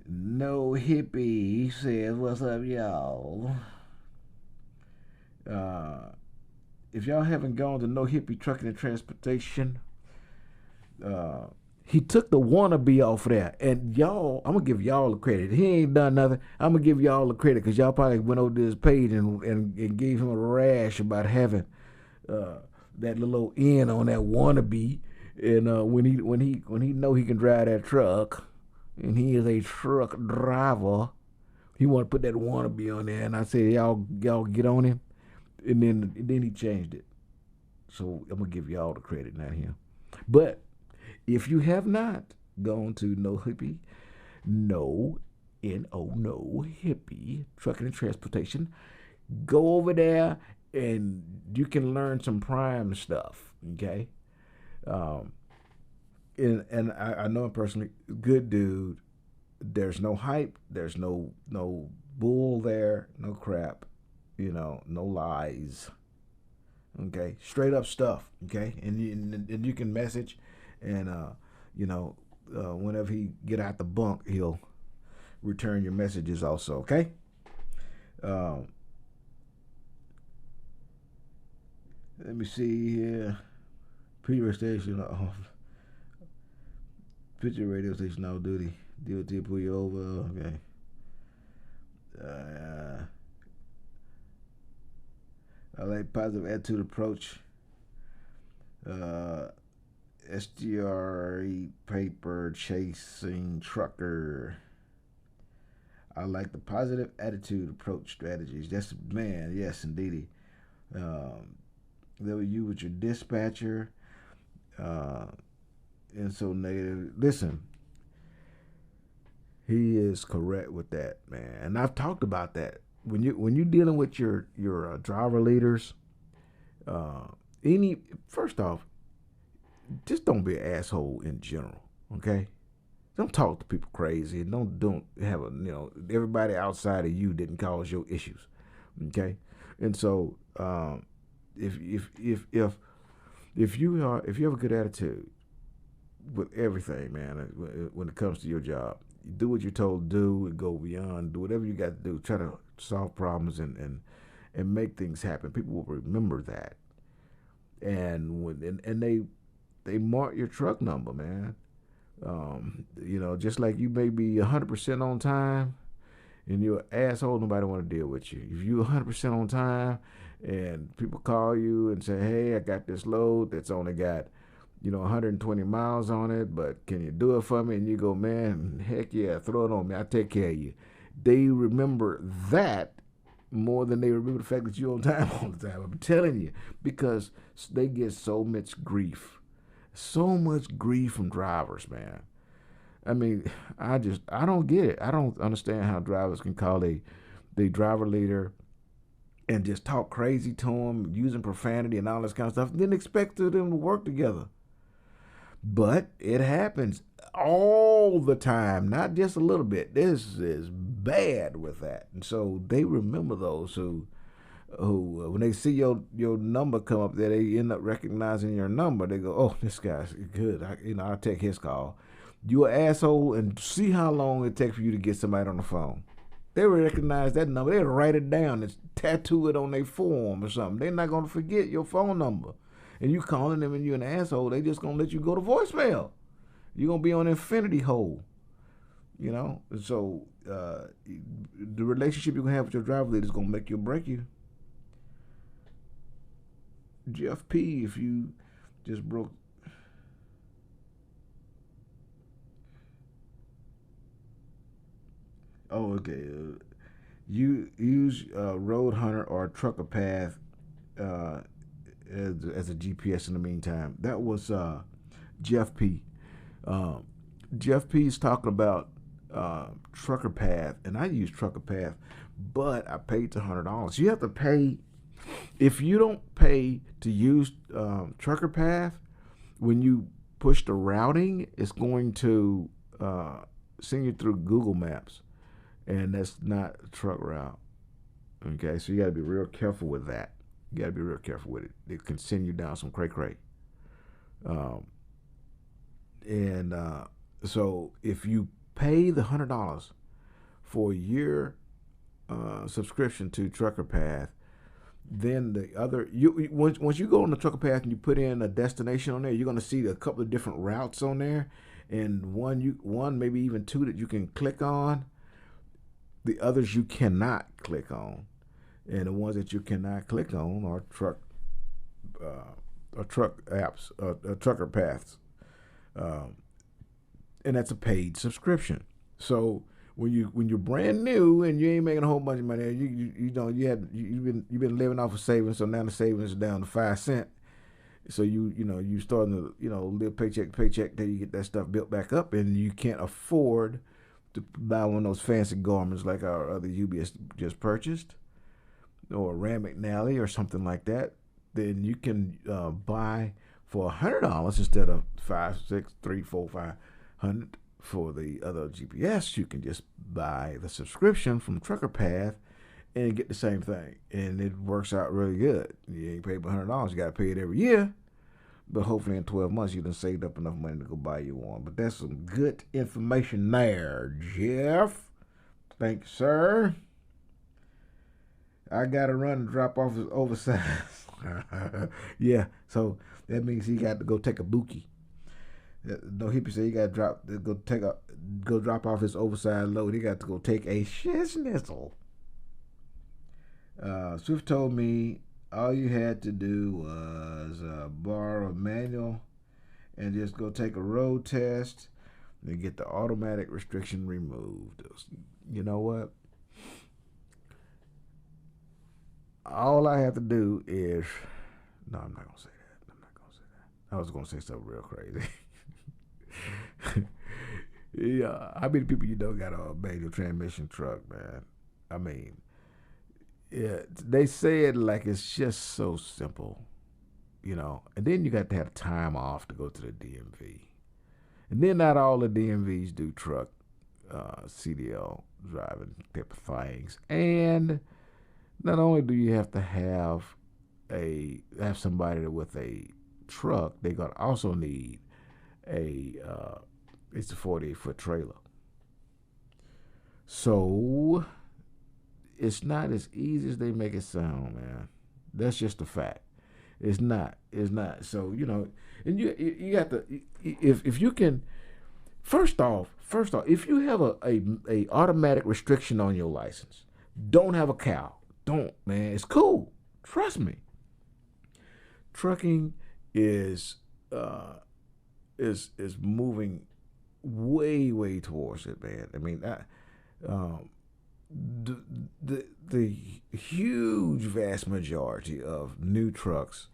No Hippie says, "What's up, y'all?" If y'all haven't gone to No Hippie Trucking and Transportation, he took the wannabe off of there. And y'all, I'm going to give y'all the credit. He ain't done nothing. I'm going to give y'all the credit because y'all probably went over to his page and gave him a rash about having that little N on that wannabe. And when he know he can drive that truck, and he is a truck driver, he want to put that wannabe on there. And I said, y'all get on him. And then he changed it. So I'm going to give y'all the credit, not him. But if you have not gone to No Hippie, No Hippie Trucking and Transportation, go over there and you can learn some prime stuff, okay? And I know him personally, good dude. There's no hype. There's no bull there, no crap, no lies. Okay, straight up stuff. Okay, and you can message, and whenever he get out the bunk, he'll return your messages also. Okay. Let me see here. Picture station off. Picture radio station off duty. DOT pull you over. Okay. I like positive attitude approach. SGRE paper chasing trucker. I like the positive attitude approach strategies. That's man, yes, indeedy. That was you with your dispatcher. And so negative. Listen, he is correct with that, man. And I've talked about that. When you're dealing with your driver leaders, first off, just don't be an asshole in general, okay? Don't talk to people crazy, and don't have everybody outside of you didn't cause your issues, okay? And so if you have a good attitude with everything, man, when it comes to your job, you do what you're told to do and go beyond. Do whatever you got to do. Try to solve problems and make things happen. People will remember that, and they mark your truck number, man. Just like you may be 100% on time, and you're an asshole, nobody want to deal with you. If you're 100% on time, and people call you and say, "Hey, I got this load that's only got 120 miles on it, but can you do it for me?" And you go, "Man, heck yeah, throw it on me. I'll take care of you." They remember that more than they remember the fact that you're on time all the time. I'm telling you, because they get so much grief from drivers, man. I mean, I don't get it. I don't understand how drivers can call the driver leader and just talk crazy to them, using profanity and all this kind of stuff, and then expect them to work together. But it happens all the time, not just a little bit. This is bad with that. And so they remember those who when they see your number come up there, they end up recognizing your number. They go, "Oh, this guy's good. I'll take his call." You an asshole, and see how long it takes for you to get somebody on the phone. They recognize that number. They'll write it down and tattoo it on their form or something. They're not going to forget your phone number. And you calling them and you're an asshole, they just going to let you go to voicemail. You're going to be on infinity hole. So the relationship you're going to have with your driver leader is going to make you or break you. Jeff P., if you just broke... Oh, okay. You use Road Hunter or Trucker Path as a GPS in the meantime. That was Jeff P. Jeff P. is talking about Trucker Path, and I use Trucker Path, but I paid $100. You have to pay. If you don't pay to use Trucker Path, when you push the routing, it's going to send you through Google Maps. And that's not a truck route. Okay, so you got to be real careful with that. You got to be real careful with it. It can send you down some cray-cray. So if you pay the $100 for a year subscription to Trucker Path, Then the other, once you go on the trucker path and you put in a destination on there, you're gonna see a couple of different routes on there, and one maybe even two that you can click on. The others you cannot click on, and the ones that you cannot click on are truck apps, trucker paths, and that's a paid subscription. So when you're brand new and you ain't making a whole bunch of money, you've been living off of savings, so now the savings is down to 5 cents. So you starting to live paycheck to paycheck till you get that stuff built back up, and you can't afford to buy one of those fancy garments like our other UBS just purchased, or Rand McNally or something like that. Then you can buy for $100 instead of $500, $600, $300, $400, $500 for the other GPS. You can just buy the subscription from Trucker Path and get the same thing, and it works out really good. You ain't pay but $100. You got to pay it every year, but hopefully in 12 months you done saved up enough money to go buy you one. But that's some good information there, Jeff. Thanks, sir. I got to run and drop off his oversized. Yeah, so that means he got to go take a bookie. No, hippie said he got to go drop off his oversized load. He got to go take a shiznitzel. Swift told me all you had to do was borrow a manual and just go take a road test and get the automatic restriction removed. You know what? All I have to do is... No, I'm not going to say that. I was going to say something real crazy. Yeah, how many people got a manual transmission truck, man? I mean, yeah, they say it like it's just so simple, and then you got to have time off to go to the DMV. And then not all the DMVs do truck CDL driving type of things. And not only do you have to have somebody with a truck, they're gonna also need it's a 48-foot trailer. So it's not as easy as they make it sound, man. That's just a fact. It's not. So and you got to, if you can. First off, if you have a automatic restriction on your license, don't have a cow. Don't, man. It's cool. Trust me. Trucking is moving way towards it, man. I mean, the huge vast majority of new trucks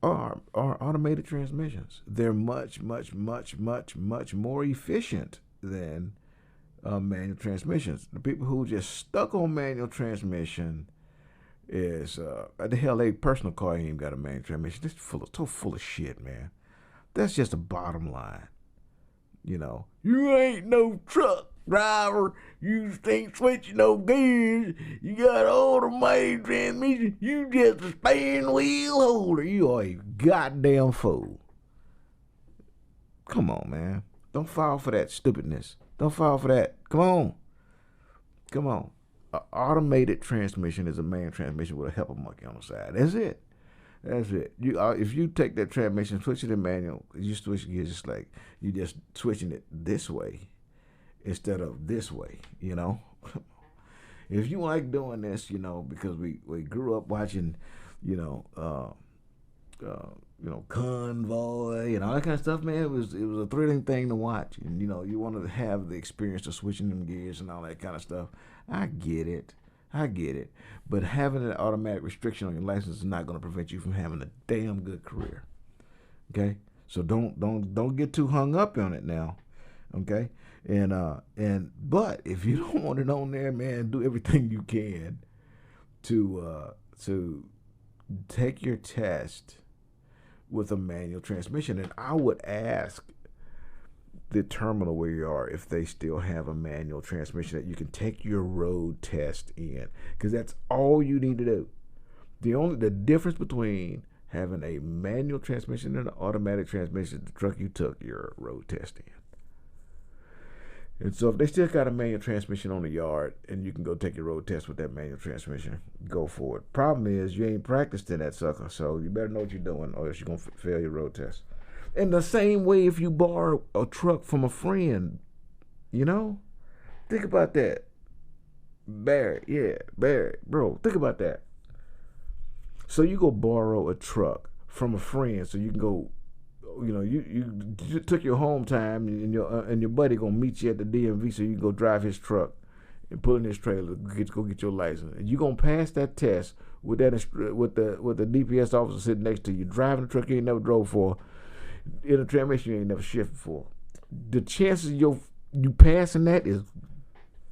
are automated transmissions. They're much more efficient than manual transmissions. The people who just stuck on manual transmission is the hell, a personal car ain't even got a manual transmission. It's so full of shit, man. That's just the bottom line. You ain't no truck driver. You ain't switching no gears. You got automated transmission. You just a steering wheel holder. You are a goddamn fool. Come on, man. Don't fall for that stupidness. Don't fall for that. Come on. An automated transmission is a manual transmission with a helper monkey on the side. That's it. If you take that transmission, switch it to manual, you switch gears just like you just switching it this way instead of this way. If you like doing this, because we grew up watching, Convoy and all that kind of stuff, man. It was a thrilling thing to watch, and you wanted to have the experience of switching them gears and all that kind of stuff. I get it, but having an automatic restriction on your license is not going to prevent you from having a damn good career. Okay, so don't get too hung up on it now. Okay, but if you don't want it on there, man, do everything you can to take your test with a manual transmission. And I would ask the terminal where you are if they still have a manual transmission that you can take your road test in, because that's all you need to do. The difference between having a manual transmission and an automatic transmission is the truck you took your road test And so if they still got a manual transmission on the yard and you can go take your road test with that manual transmission, go for it. Problem is you ain't practiced in that sucker, so you better know what you're doing or else you're going to fail your road test. In the same way if you borrow a truck from a friend, you know? Think about that. Barry, bro, think about that. So you go borrow a truck from a friend so you can go, you know, you took your home time and your buddy gonna meet you at the DMV so you can go drive his truck and pull in his trailer, go get your license. And you gonna pass that test with the DPS officer sitting next to you, driving a truck you ain't never drove for, in a transmission you ain't never shifted for. The chances of you passing that is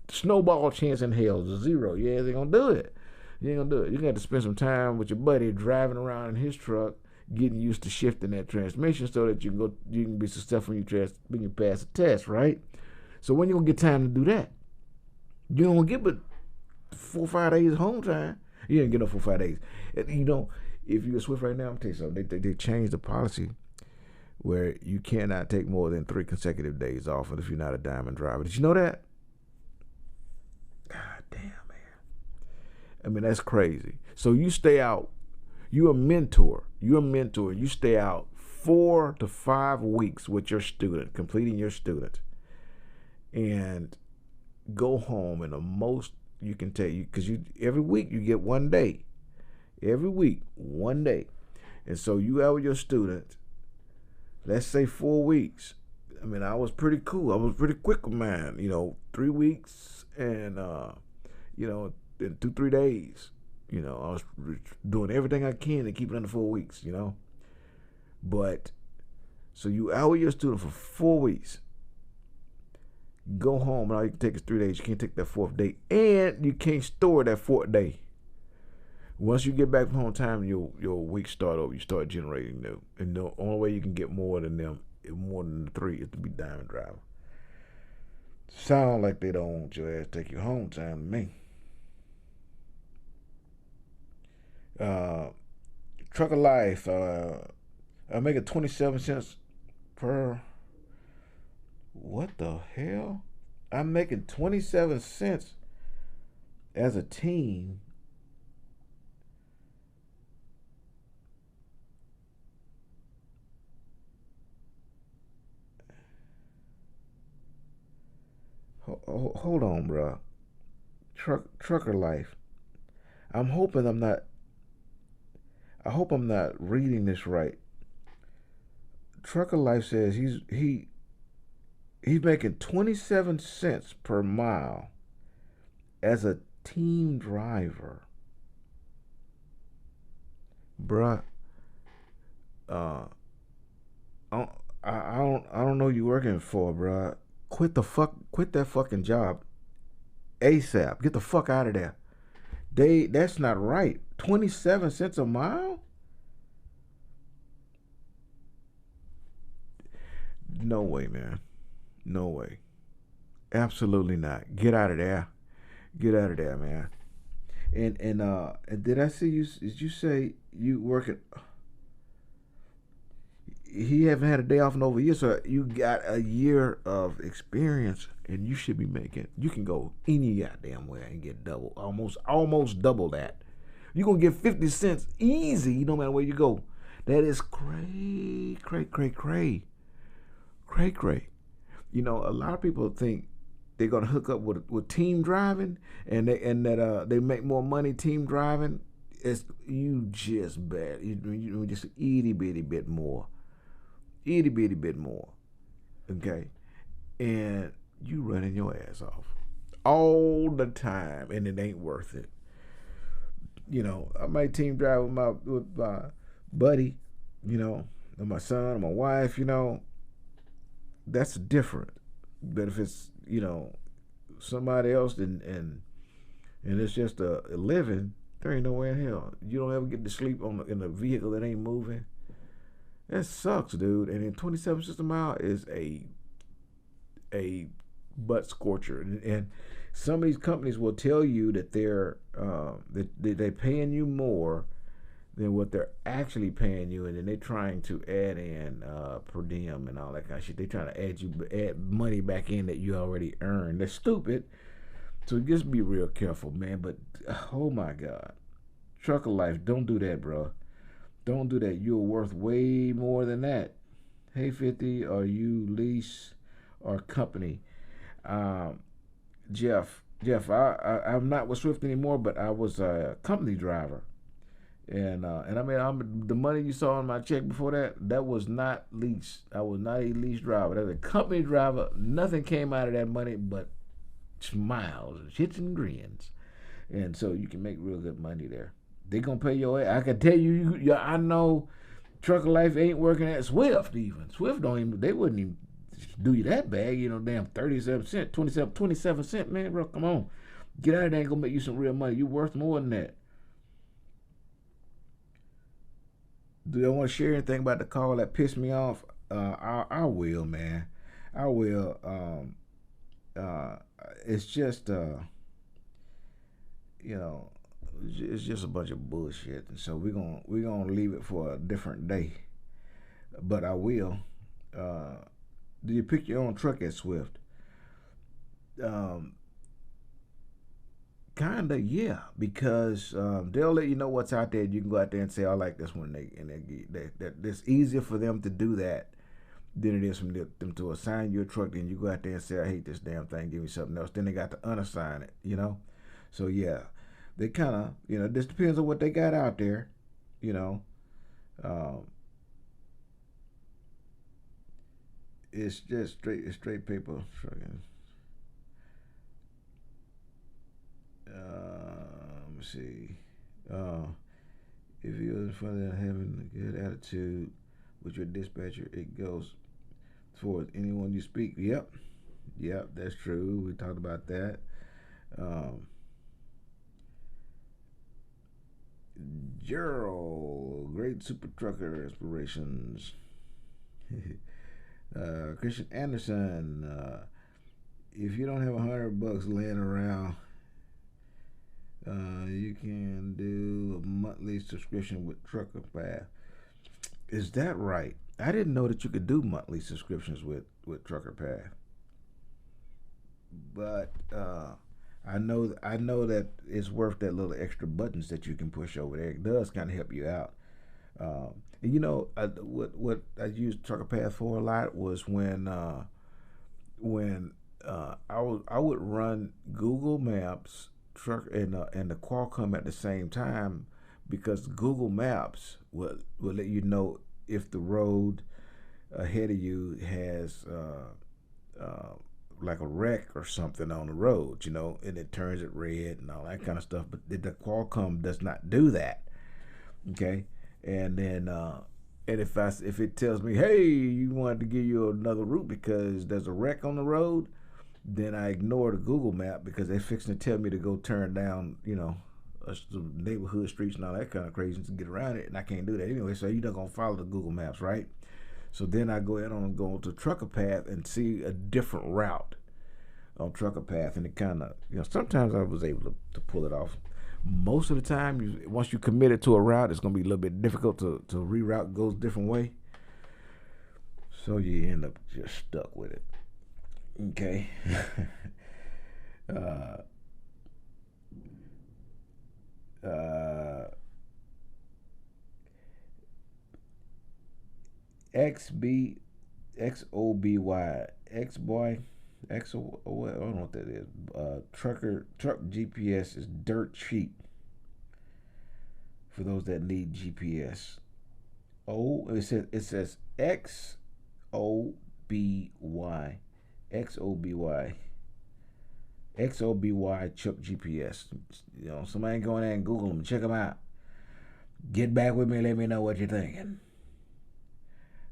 snowball chance in hell is 0. You ain't gonna do it. You ain't gonna do it. You're gonna have to spend some time with your buddy driving around in his truck, getting used to shifting that transmission so that you can be successful when you pass the test, right? So when you gonna get time to do that? You don't get but 4 or 5 days home time. You ain't get no 4 or 5 days. You know, if you're a Swift right now, I'm gonna tell you something. They changed the policy where you cannot take more than 3 consecutive days off if you're not a diamond driver. Did you know that? God damn, man. I mean, that's crazy. So you stay out. You're a mentor. You stay out 4 to 5 weeks with your student, completing your student, and go home in the most you can take. Because every week you get 1 day. Every week, 1 day. And so you out with your student, let's say 4 weeks. I mean, I was pretty cool. I was pretty quick with mine. 3 weeks and, in 2-3 days. I was doing everything I can to keep it under 4 weeks, But, so you out with your student for 4 weeks. Go home, and all you can take is 3 days. You can't take that 4th day. And you can't store that 4th day. Once you get back from home time, your weeks start over. You start generating new. And the only way you can get more than them, more than the 3, is to be diamond driver. Sound like they don't want your ass to take you home time to me. Truck of Life, I'm making 27 cents per. What the hell? I'm making 27 cents as a team. Hold on, bro. Trucker Life. I hope I'm not reading this right. Trucker Life says he's making 27 cents per mile as a team driver. Bruh. I don't know you working for, bruh. Quit that fucking job ASAP. Get the fuck out of there. That's not right. 27 cents a mile? No way, man. No way. Absolutely not. Get out of there. Get out of there, man. And did I see you? Did you say you working? He haven't had a day off in over a year, so you got a year of experience, and you should be making. You can go any goddamn way and get almost double that. You're gonna get 50 cents easy, no matter where you go. That is cray. A lot of people think they're gonna hook up with team driving, and they make more money team driving. It's you just bad. You just itty bitty bit more. Okay, and you running your ass off all the time, and it ain't worth it. I might team drive with my buddy, or my son or my wife, that's different. But if it's somebody else and it's just a living, there ain't no way in hell you don't ever get to sleep in a vehicle that ain't moving. That sucks, dude. And then 27 cents a mile is a butt scorcher. And some of these companies will tell you that they're paying you more than what they're actually paying you, and then they're trying to add in per diem and all that kind of shit. They're trying to add money back in that you already earned. They're stupid. So just be real careful, man. But oh my God, trucker life, don't do that, bro. Don't do that. You're worth way more than that. Hey, 50, are you lease or company? Jeff, I'm not with Swift anymore, but I was a company driver. And I mean, the money you saw on my check before that was not lease. I was not a lease driver. That was a company driver. Nothing came out of that money but smiles, shits and grins. And so you can make real good money there. They gonna pay your ass. I can tell you, I know trucker life ain't working at Swift even. Swift don't even, they wouldn't even do you that bad. You know, damn 37 cents, 27 cents, man, bro, come on. Get out of there and go make you some real money. You worth more than that. Do you want to share anything about the call that pissed me off? I will, man. I will. It's just, it's just a bunch of bullshit, and so we're gonna leave it for a different day. But I will. Do you pick your own truck at Swift? Kinda, yeah, because they'll let you know what's out there. You can go out there and say, "I like this one," it's easier for them to do that than it is for them to assign you a truck. Then you go out there and say, "I hate this damn thing. Give me something else." Then they got to unassign it, So yeah, they kind of, this depends on what they got out there, It's just straight paper trucking. Let me see. If you're in front of having a good attitude with your dispatcher, it goes towards anyone you speak. Yep, that's true. We talked about that. Gerald, great super trucker inspirations. Christian Anderson, if you don't have $100 laying around, you can do a monthly subscription with Trucker Path. Is that right? I didn't know that you could do monthly subscriptions with Trucker Path. But I know that it's worth that little extra buttons that you can push over there. It does kind of help you out. And what I used Trucker Path for a lot was when I would run Google Maps and the Qualcomm at the same time, because Google Maps will let you know if the road ahead of you has like a wreck or something on the road, and it turns it red and all that kind of stuff. But the Qualcomm does not do that. Okay, and then and if it tells me, hey, you wanted to give you another route because there's a wreck on the road, then I ignore the Google map because they're fixing to tell me to go turn down, neighborhood streets and all that kind of crazy to get around it, and I can't do that anyway. So you're not gonna follow the Google Maps, right? So then I go ahead and go to Trucker Path and see a different route on Trucker Path, and it kind of, sometimes I was able to pull it off. Most of the time, once you committed to a route, it's gonna be a little bit difficult to reroute, goes a different way. So you end up just stuck with it. Okay. XOBY, X-Boy, I don't know what that is. Truck GPS is dirt cheap for those that need GPS. It says XOBY. XOBY Chuck GPS. Somebody go in there and Google them, check them out. Get back with me, let me know what you're thinking.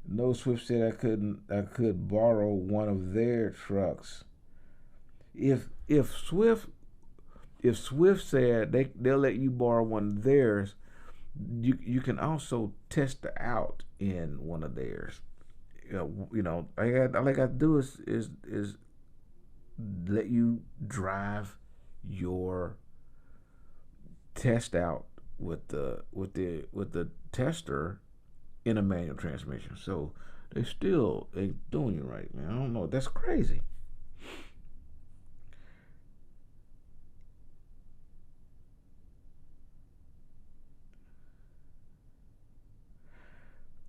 No Swift said I could borrow one of their trucks. If Swift said they'll let you borrow one of theirs, you can also test it out in one of theirs. All I got to do is let you drive your test out with the tester in a manual transmission. So they still ain't doing you right, man. I don't know. That's crazy.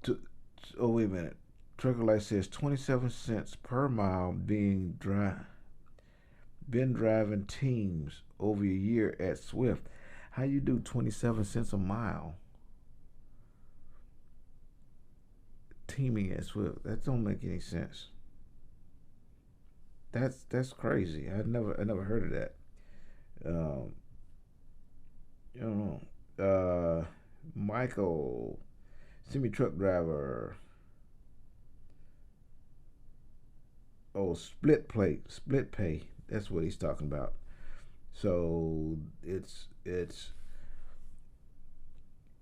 To, oh wait a minute. Trucker Light says 27 cents per mile been driving teams over a year at Swift. How you do 27 cents a mile teaming at Swift? That don't make any sense. That's crazy. I never heard of that. Um, you know, Michael, semi truck driver. Oh, split pay. That's what he's talking about. So it's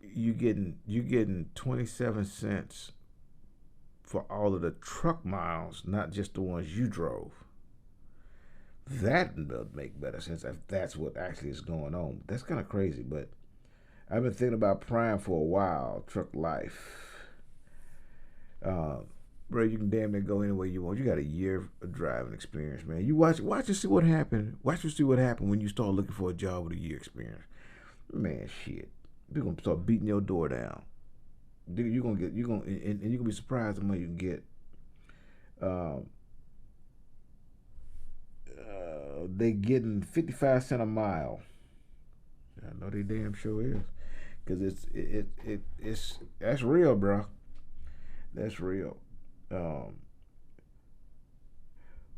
you getting 27 cents for all of the truck miles, not just the ones you drove. That would make better sense if that's what actually is going on. That's kind of crazy, but I've been thinking about Prime for a while. Truck life, uh, bro. You can damn near go anywhere you want. You got a year of driving experience, man. You watch and see what happened. Watch and see what happened when you start looking for a job with a year experience. Man, shit, they're gonna start beating your door down. Dude, and you're gonna be surprised how much you can get. Um, they getting 55 cents a mile. I know they damn sure is, cause it's that's real, bro. That's real. Um,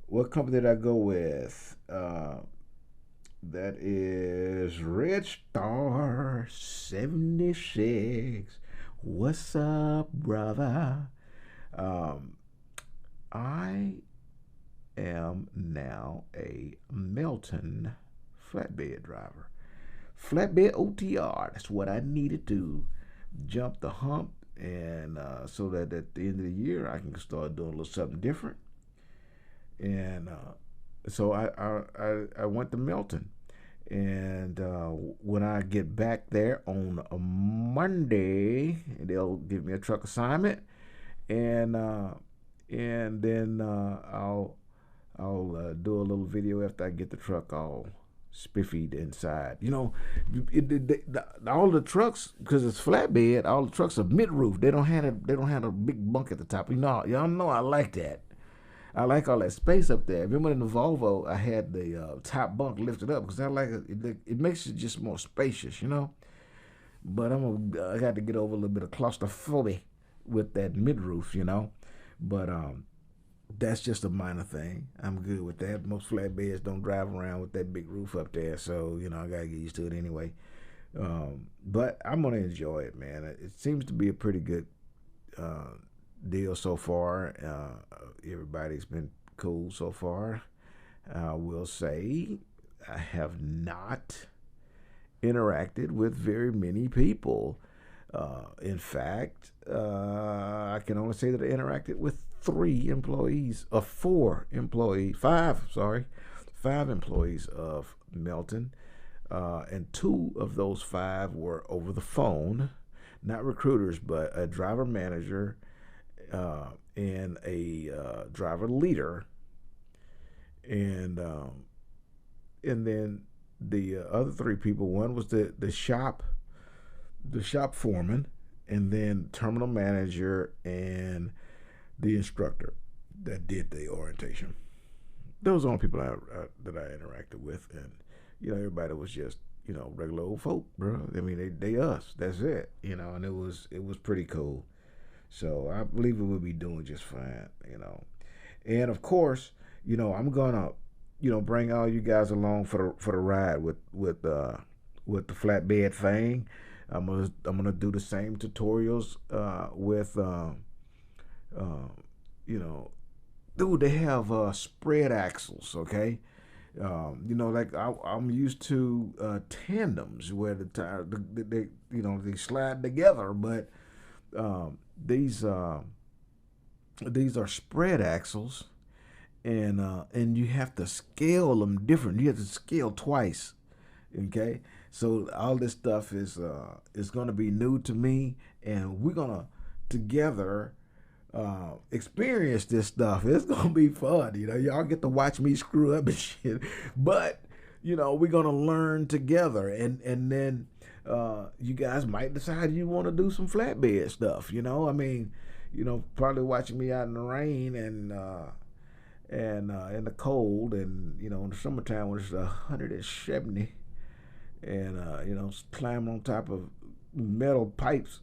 what company did I go with? That is Red Star 76. What's up, brother? Um, I am now a Melton flatbed driver. Flatbed OTR. That's what I needed to jump the hump, and so that at the end of the year I can start doing a little something different. And so I went to Melton, and when I get back there on a Monday, they'll give me a truck assignment, and then I'll do a little video after I get the truck all spiffied inside. All the trucks, because it's flatbed, all the trucks are mid roof. They don't have a big bunk at the top. Y'all know I like that. I like all that space up there. Remember in the Volvo, I had the top bunk lifted up because I like it. It makes it just more spacious. But I got to get over a little bit of claustrophobia with that mid roof. But that's just a minor thing. I'm good with that. Most flatbeds don't drive around with that big roof up there, so I gotta get used to it anyway. But I'm gonna enjoy it, man. It seems to be a pretty good uh, deal so far. Everybody's been cool so far. I will say I have not interacted with very many people. In fact, I can only say that I interacted with 3 employees, or 4 employees, five employees of Melton, and 2 of those 5 were over the phone, not recruiters, but a driver manager and a driver leader, and then the other 3 people. One was the shop foreman, and then terminal manager and the instructor that did the orientation. Those are the only people that I interacted with, and everybody was just regular old folk, bro. I mean, they us. That's it, and it was pretty cool. So I believe it will be doing just fine. And of course, I'm gonna bring all you guys along for the ride with the flatbed thing. I'm gonna do the same tutorials with uh, you know dude, they have spread axles, okay? Like I'm used to tandems where the tire they slide together, but um, these uh, these are spread axles, and you have to scale them different. You have to scale twice, okay? So all this stuff is going to be new to me, and we're gonna together experience this stuff. It's gonna be fun. Y'all get to watch me screw up and shit, but we're gonna learn together, and then you guys might decide you want to do some flatbed stuff. I mean, probably watching me out in the rain and in the cold, and in the summertime when it's 170, and climbing on top of metal pipes,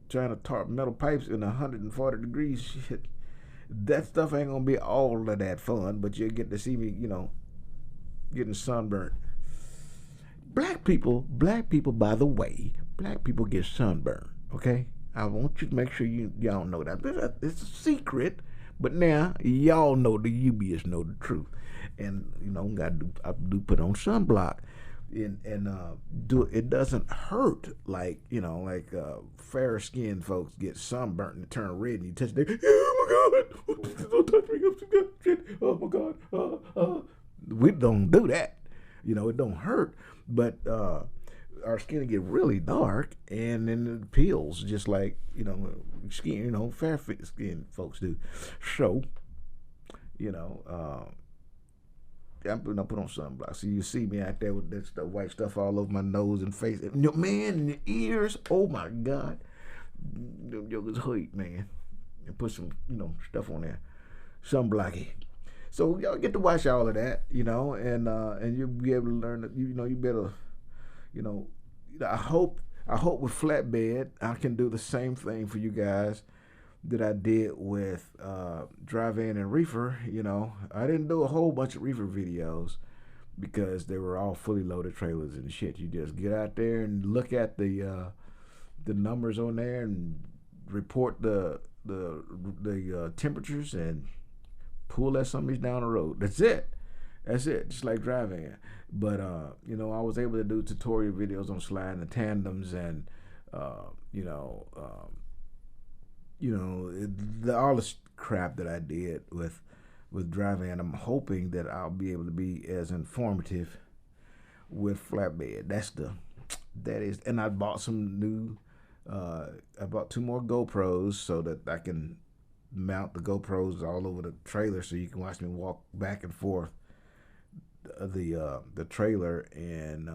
trying to tarp metal pipes in 140 degrees. Shit, that stuff ain't gonna be all of that fun, but you'll get to see me, getting sunburned. Black people, by the way, black people get sunburned. Okay, I want you to make sure y'all know that. It's a secret, but now y'all know, the UBS know the truth, and I do put on sunblock. And it doesn't hurt like fair skinned folks get sunburnt and turn red and you touch their, oh my god, don't touch me, oh my god, we don't do that. It don't hurt, but our skin get really dark and then it peels just like skin, fair skinned folks do. So I'm gonna put on sunblock. So you see me out there with that white stuff all over my nose and face. Man, and the ears, oh my God. Them jokers hurt, man. And put some, stuff on there. Sunblocky. So y'all get to watch all of that, and you'll be able to learn that, you better, I hope with flatbed I can do the same thing for you guys that I did with drive-in and reefer. I didn't do a whole bunch of reefer videos because they were all fully loaded trailers and shit. You just get out there and look at the numbers on there and report the temperatures and pull that somebody's down the road. That's it, just like driving. But I was able to do tutorial videos on sliding the tandems and all the crap that I did with driving, and I'm hoping that I'll be able to be as informative with flatbed. That is, and I bought some new. I bought 2 more GoPros so that I can mount the GoPros all over the trailer, so you can watch me walk back and forth the trailer and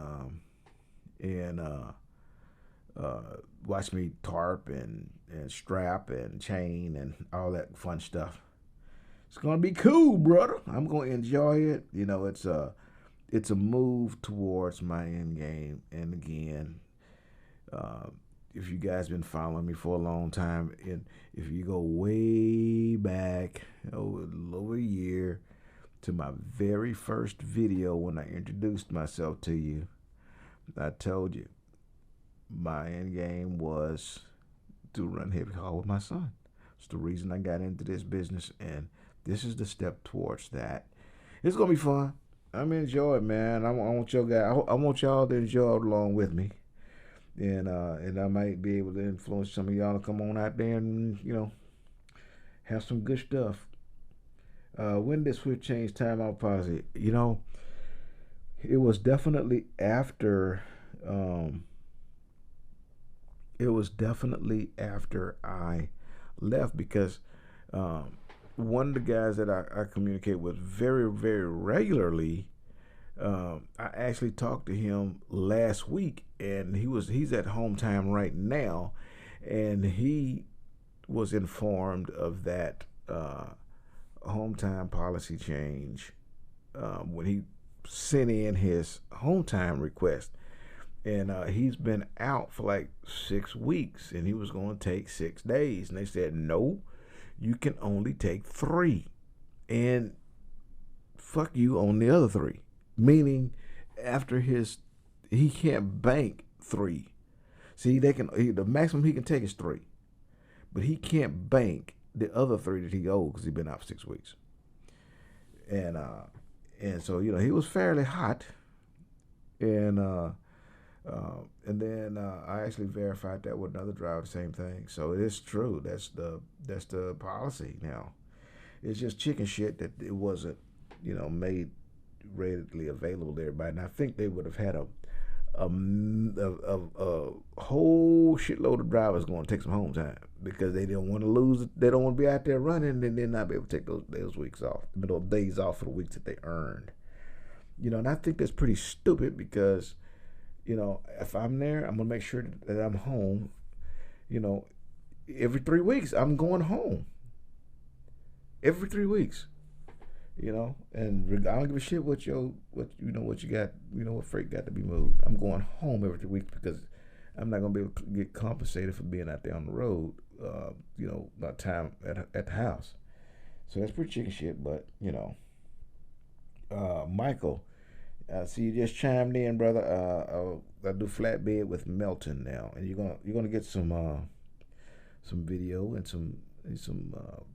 watch me tarp and strap and chain and all that fun stuff. It's gonna be cool, brother. I'm gonna enjoy it. It's a move towards my end game. And again, if you guys been following me for a long time, and if you go way back over a year to my very first video when I introduced myself to you, I told you my end game was to run heavy haul with my son. It's the reason I got into this business, and this is the step towards that. It's gonna be fun. I'm gonna enjoy it, man. I want y'all guys. I want y'all to enjoy it along with me, and I might be able to influence some of y'all to come on out there and have some good stuff. When did Swift change time out policy? It was definitely after. It was definitely after I left, because one of the guys that I communicate with very, very regularly, I actually talked to him last week, and he's at home time right now, and he was informed of that home time policy change when he sent in his home time request. And he's been out for like 6 weeks, and he was going to take 6 days. And they said, no, you can only take 3. And fuck you on the other 3. Meaning after he can't bank 3. See, the maximum he can take is 3. But he can't bank the other 3 that he owed because he's been out for 6 weeks. And so, he was fairly hot. And then I actually verified that with another driver, the same thing. So it is true. That's the policy now. It's just chicken shit that it wasn't, made readily available to everybody. And I think they would have had a whole shitload of drivers going to take some home time because they don't want to lose. They don't want to be out there running and then not be able to take those weeks off, those days off for the weeks that they earned. And I think that's pretty stupid because, if I'm there, I'm gonna make sure that I'm home. Every 3 weeks I'm going home. Every 3 weeks. And I don't give a shit what you got, what freight got to be moved. I'm going home every 3 weeks because I'm not gonna be able to get compensated for being out there on the road, my time at the house. So that's pretty chicken shit, but Michael, I see you just chimed in, brother. I do flatbed with Melton now, and you're gonna get some video and some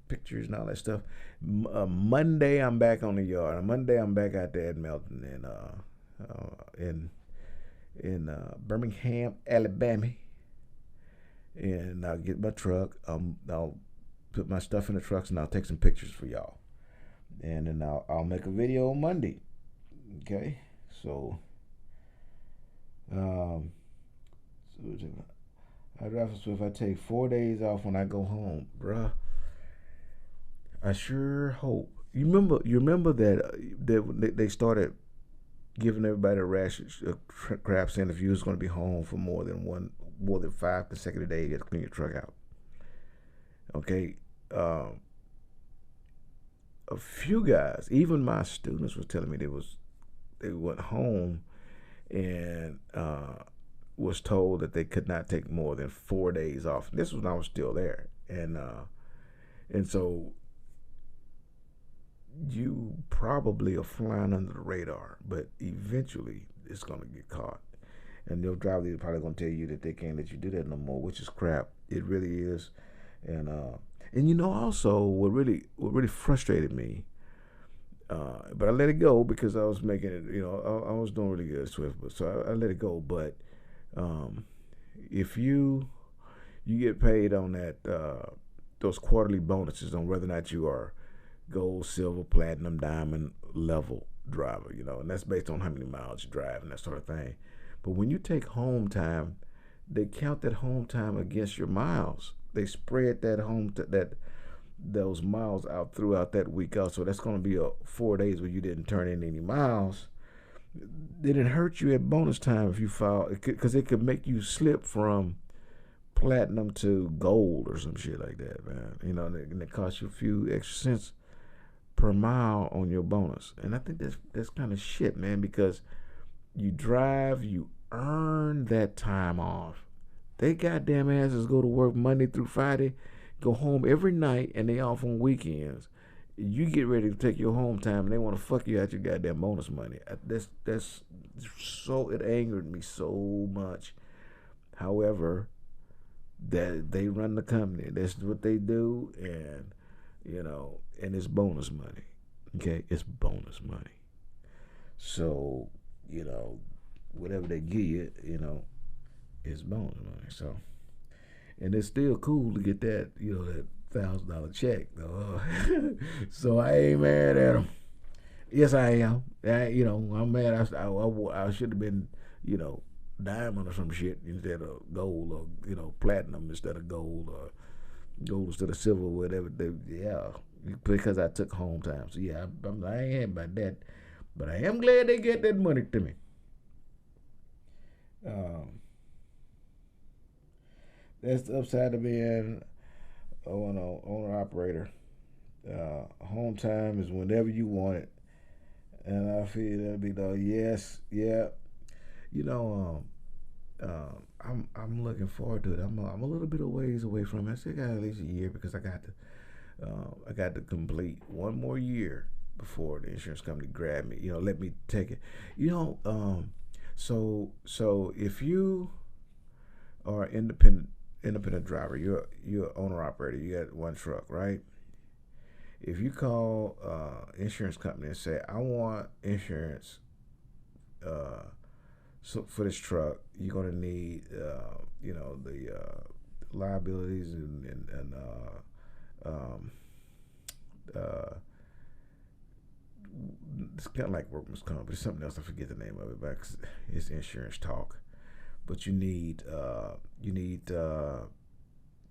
pictures and all that stuff. Monday I'm back on the yard. Monday I'm back out there at Melton in Birmingham, Alabama, and I'll get my truck. I'll put my stuff in the trucks and I'll take some pictures for y'all, and then I'll make a video on Monday. Okay, so I drive for Swift. I take 4 days off when I go home, bruh. I sure hope. You remember that they started giving everybody a rash crap, saying if you was going to be home for more than 5 consecutive days, you have to clean your truck out. Okay, a few guys, even my students, was telling me they went home and was told that they could not take more than 4 days off. This was when I was still there, and so you probably are flying under the radar, but eventually it's gonna get caught, and they'll probably gonna tell you that they can't let you do that no more, which is crap. It really is, and also what really frustrated me. But I let it go because I was making it, I was doing really good at Swift, so I let it go. But if you get paid on that those quarterly bonuses on whether or not you are gold, silver, platinum, diamond level driver, and that's based on how many miles you drive and that sort of thing. But when you take home time, they count that home time against your miles. They spread those miles out throughout that week out. So that's going to be 4 days where you didn't turn in any miles. It didn't hurt you at bonus time if you file, because it could make you slip from platinum to gold or some shit like that, man. And it costs you a few extra cents per mile on your bonus. And I think that's kind of shit, man, because you drive, you earn that time off. They goddamn asses go to work Monday through Friday, go home every night, and they off on weekends. You get ready to take your home time, and they want to fuck you out your goddamn bonus money. That's so, it angered me so much. However, that they run the company. That's what they do, and and it's bonus money. Okay, it's bonus money. So whatever they give you, it's bonus money. So, and it's still cool to get that, that $1,000 check, though. So I ain't mad at them. Yes, I am. I'm mad. I should have been, diamond or some shit instead of gold, or platinum instead of gold, or gold instead of silver, whatever. Because I took home time. So yeah, I ain't happy about that, but I am glad they get that money to me. That's the upside of being owner operator. Home time is whenever you want it, and I feel that'll be the yes, yeah. I'm looking forward to it. I'm a little bit of ways away from it. I still got at least a year because I got to complete one more year before the insurance company grab me. Let me take it. So if you are independent driver, you're owner operator, you got one truck, right? If you call insurance company and say, I want insurance so for this truck, you're gonna need the liabilities and it's kind of like workman's comp, but it's something else. I forget the name of it, but it's insurance talk. But you need to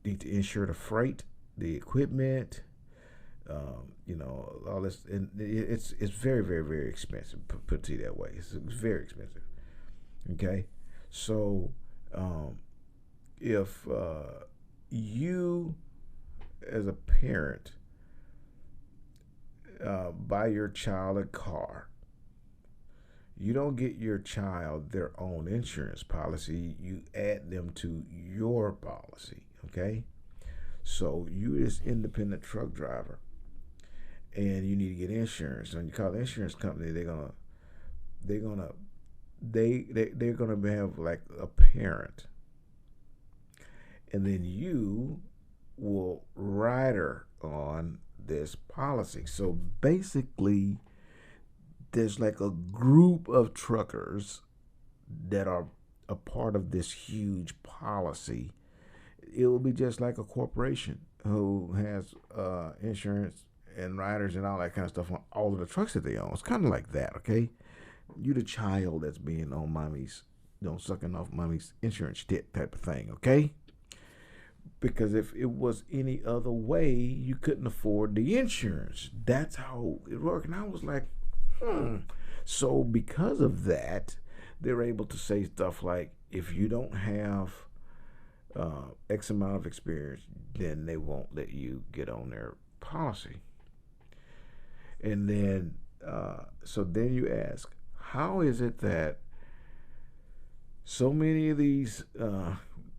insure the freight, the equipment, all this, and it's very, very, very expensive. Put it to you that way, it's very expensive. Okay, so if you as a parent buy your child a car, you don't get your child their own insurance policy. You add them to your policy. Okay, so you this independent truck driver, and you need to get insurance. When you call the insurance company, they're gonna have like a parent, and then you will rider on this policy. So basically, there's like a group of truckers that are a part of this huge policy. It will be just like a corporation who has insurance and riders and all that kind of stuff on all of the trucks that they own. It's kind of like that, okay? You the child that's being on mommy's, sucking off mommy's insurance tit type of thing, okay? Because if it was any other way, you couldn't afford the insurance. That's how it worked. And I was like, So because of that, they're able to say stuff like, if you don't have X amount of experience, then they won't let you get on their policy. And then, so then you ask, how is it that so many of these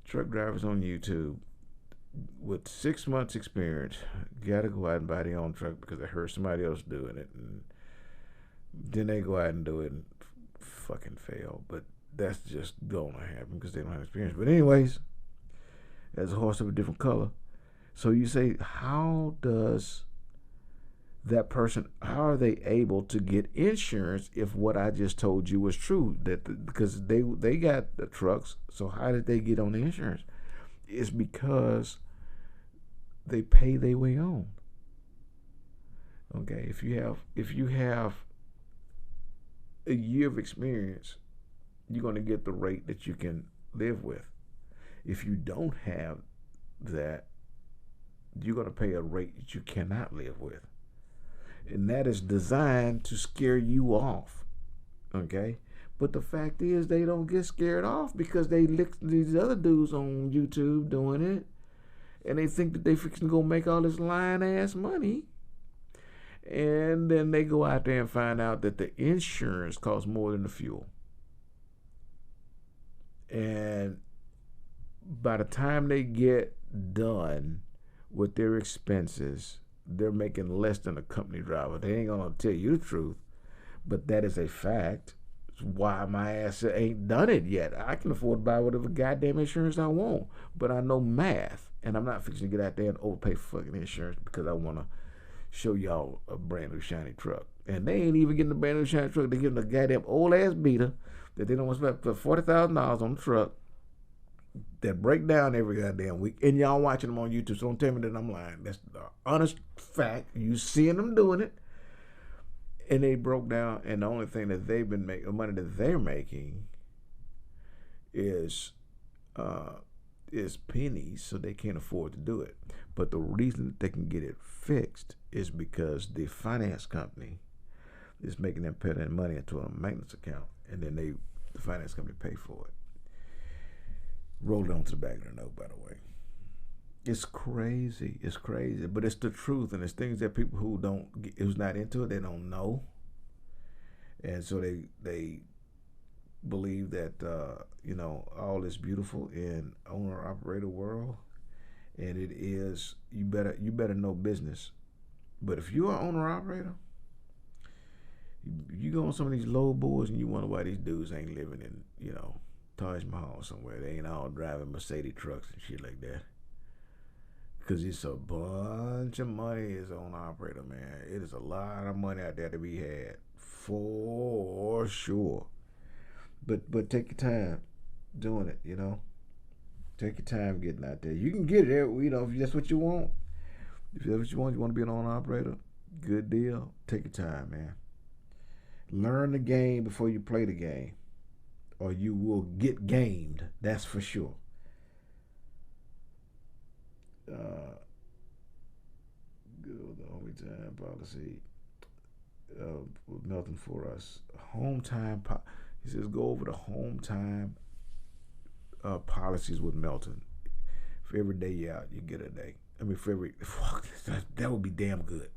truck drivers on YouTube with 6 months experience got to go out and buy their own truck because they heard somebody else doing it, and then they go out and do it and fucking fail? But that's just going to happen because they don't have experience. But anyways, as a horse of a different color. So you say, how does that person, how are they able to get insurance if what I just told you was true? Because they got the trucks, so how did they get on the insurance? It's because they pay their way on. Okay, if you have a year of experience, you're going to get the rate that you can live with. If you don't have that, you're going to pay a rate that you cannot live with. And that is designed to scare you off. Okay? But the fact is, they don't get scared off because they lick these other dudes on YouTube doing it. And they think that they fixing to go make all this lying ass money. And then they go out there and find out that the insurance costs more than the fuel. And by the time they get done with their expenses, they're making less than a company driver. They ain't gonna tell you the truth, but that is a fact. It's why my ass ain't done it yet. I can afford to buy whatever goddamn insurance I want, but I know math, and I'm not fixing to get out there and overpay for fucking insurance because I want to show y'all a brand new shiny truck. And they ain't even getting a brand new shiny truck. They're getting a goddamn old ass beater that they don't want to spend $40,000 on the truck that break down every goddamn week. And y'all watching them on YouTube, so don't tell me that I'm lying. That's the honest fact. You seeing them doing it. And they broke down, and the only thing that they've been making, the money that they're making is pennies, so they can't afford to do it. But the reason that they can get it fixed is because the finance company is making them put in money into a maintenance account, and then the finance company pay for it. Roll it onto the back of their note, by the way. It's crazy. It's crazy, but it's the truth, and it's things that people who's not into it, they don't know, and so they believe that all is beautiful in owner-operator world, and it is. You better know business, but if you're an owner-operator, you go on some of these low boards and you wonder why these dudes ain't living in Taj Mahal somewhere. They ain't all driving Mercedes trucks and shit like that. Because it's a bunch of money as an owner-operator, man. It is a lot of money out there to be had, for sure. But take your time doing it, Take your time getting out there. You can get it, if that's what you want. If that's what you want to be an owner-operator, good deal. Take your time, man. Learn the game before you play the game, or you will get gamed. That's for sure. Good the only time policy with Melton for us. Home time. He says go over the home time policies with Melton. For every day you're out, you get a day. I mean, for every that would be damn good.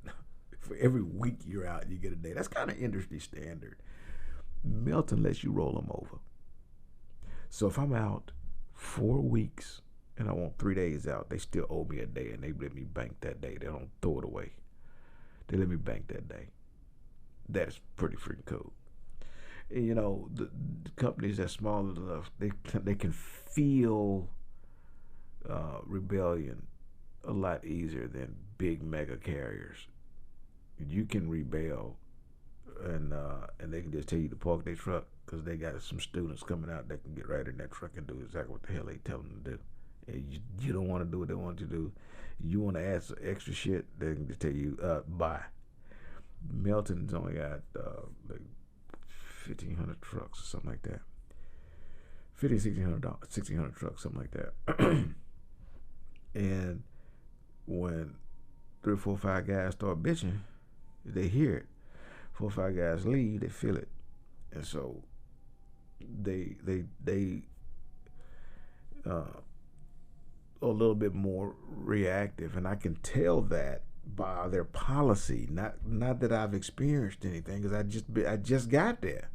For every week you're out, you get a day. That's kind of industry standard. Melton lets you roll them over. So if I'm out 4 weeks and I want 3 days out, they still owe me a day, and they let me bank that day. They don't throw it away. They let me bank that day. That is pretty freaking cool. And, you know, the companies that's small enough, they can feel rebellion a lot easier than big mega carriers. You can rebel, and they can just tell you to park their truck because they got some students coming out that can get right in that truck and do exactly what the hell they tell them to do. And you don't want to do what they want you to do. You want to add some extra shit, they can just tell you, bye. Melton's only got like 1,500 trucks or something like that. 1,600 trucks, something like that. And when 3, 4, 5 guys start bitching, they hear it. 4 or 5 guys leave, they feel it, and so they a little bit more reactive, and I can tell that by their policy. Not that I've experienced anything, because I just got there.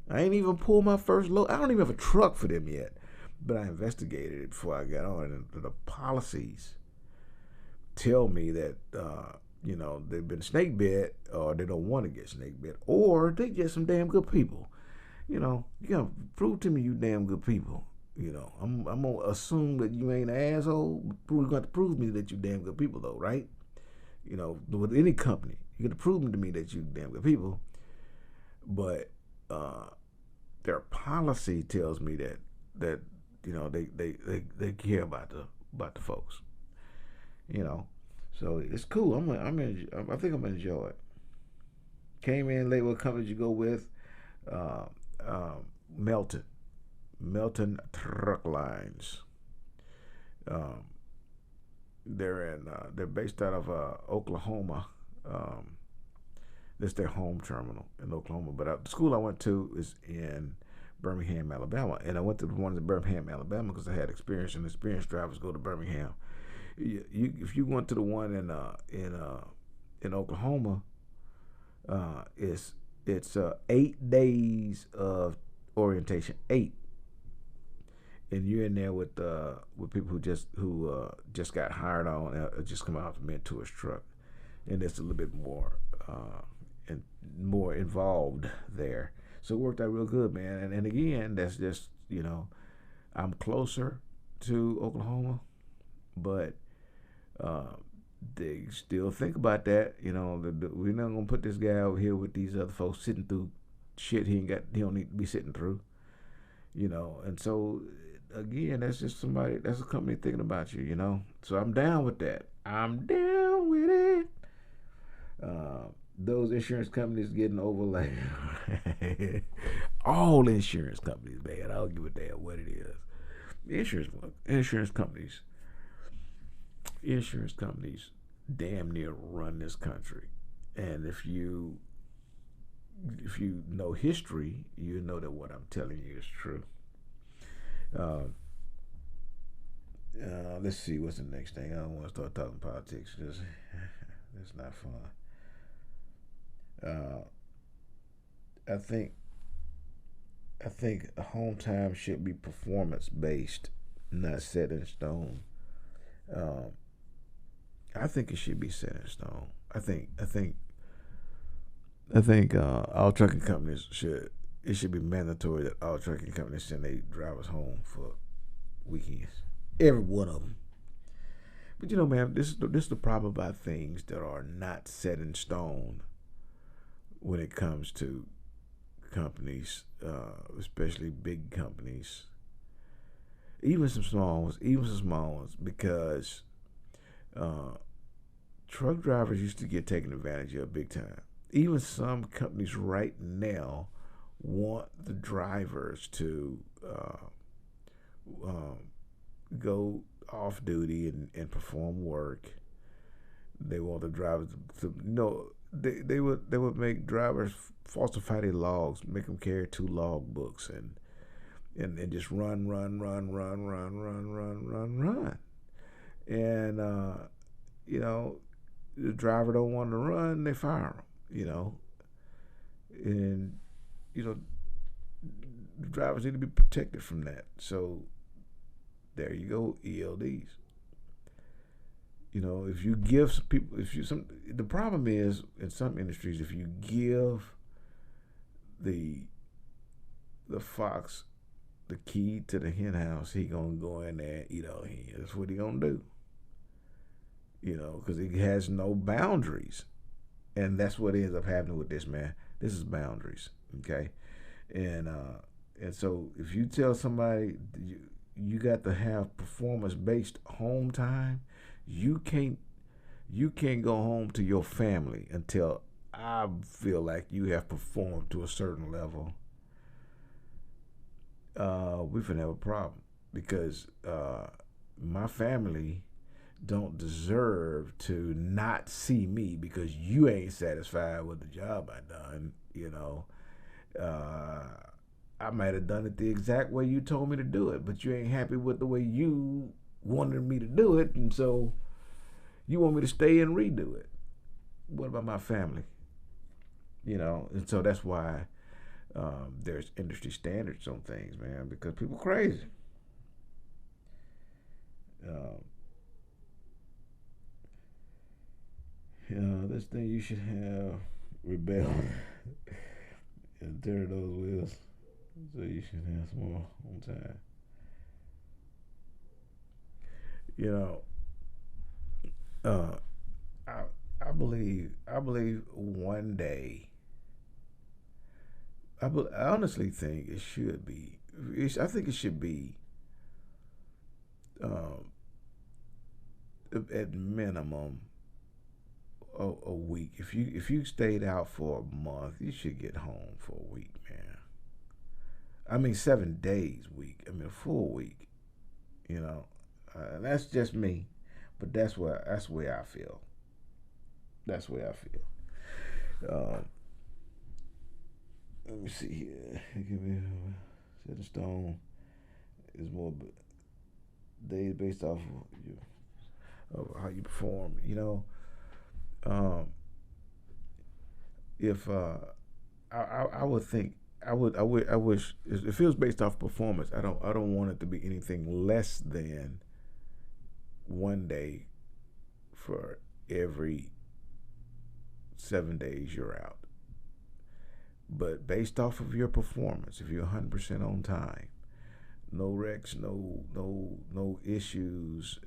I ain't even pulled my first load. I don't even have a truck for them yet, but I investigated it before I got on, and the policies tell me that you know, they've been snake bit, or they don't want to get snake bit, or they just some damn good people. You know, you gotta prove to me you damn good people. You know, I'm gonna assume that you ain't an asshole. You got to prove me that you damn good people, though, right? You know, with any company, you got to prove to me that you damn good people. But their policy tells me that you know they care about the folks. You know, so it's cool. I think I'm gonna enjoy it. Came in late. What company did you go with? Melton Truck Lines. They're based out of Oklahoma. That's their home terminal in Oklahoma. But the school I went to is in Birmingham, Alabama, and I went to the one in Birmingham, Alabama, because I had experience, and experienced drivers go to Birmingham. If you went to the one in Oklahoma, it's 8 days of orientation, 8, and you're in there with people who just got hired on, just come out of a mentor's truck, and it's a little bit more and more involved there. So it worked out real good, man. And again, that's just, you know, I'm closer to Oklahoma, but they still think about that. You know, we're not gonna put this guy over here with these other folks sitting through shit he don't need to be sitting through. You know, and so again, that's just that's a company thinking about you. You know, so I'm down with that. I'm down with it. Those insurance companies getting overlaid. All insurance companies, man. I don't give a damn what it is. Insurance companies damn near run this country. And if you know history, you know that what I'm telling you is true. Let's see, what's the next thing? I don't want to start talking politics. It's not fun. I think home time should be performance based, not set in stone. I think it should be set in stone. I think all trucking companies should be mandatory that all trucking companies send their drivers home for weekends. Every one of them. But you know, man, this is the problem about things that are not set in stone when it comes to companies, especially big companies, even some small ones, because truck drivers used to get taken advantage of big time. even some companies right now want the drivers to go off duty and perform work. They want the drivers to they would make drivers falsify their logs, make them carry 2 log books and just run. And the driver don't want to run, they fire them. And the drivers need to be protected from that. So there you go, ELDs. If you give some people, the problem is in some industries, if you give the fox the key to the hen house, he gonna go in there and eat all hen. That's what he gonna do. Because he has no boundaries, and that's what ends up happening with this man. This is boundaries, okay? And so if you tell somebody you got to have performance-based home time, you can't go home to your family until I feel like you have performed to a certain level. We finna have a problem, because my family don't deserve to not see me because you ain't satisfied with the job I done. I might have done it the exact way you told me to do it, but you ain't happy with the way you wanted me to do it, and so you want me to stay and redo it. What about my family? And so that's why there's industry standards on things, man, because people crazy. This thing you should have rebel and tear those wheels, so you should have some more on time. I believe one day. I honestly think it should be. I think it should be at minimum a week. If you stayed out for a month, you should get home for a week, man. I mean, 7 days week. I mean, a full week. That's just me, but that's the way I feel. That's the way I feel. Let me see here. Set in stone is more days based off of how you perform. If I would think I wish if it feels based off performance. I don't want it to be anything less than 1 day for every 7 days you're out. But based off of your performance, if you're 100% on time, no wrecks, no issues,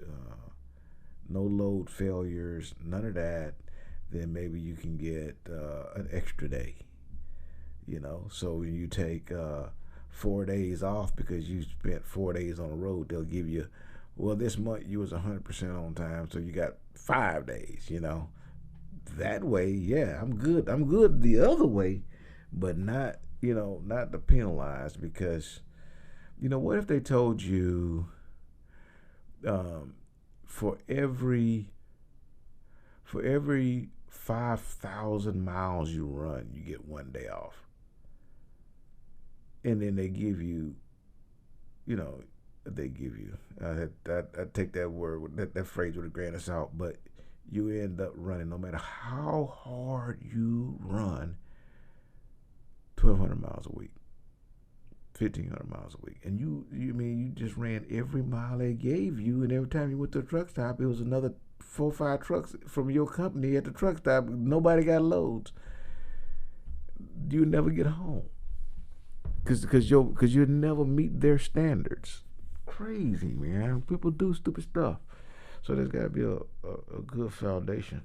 no load failures, none of that, then maybe you can get an extra day. So when you take 4 days off because you spent 4 days on the road, they'll give you, well, this month you was 100% on time, so you got 5 days. That way, yeah, I'm good. I'm good the other way, but not to penalize, because what if they told you for every 5,000 miles you run, you get 1 day off, and then they give you, I take that word, that phrase with a grain of salt, but you end up running, no matter how hard you run, 1,200 miles a week, 1,500 miles a week, and you just ran every mile they gave you, and every time you went to a truck stop, it was another 4 or 5 trucks from your company at the truck stop. Nobody got loads. You never get home because you never meet their standards. Crazy, man. People do stupid stuff. So there's got to be a good foundation.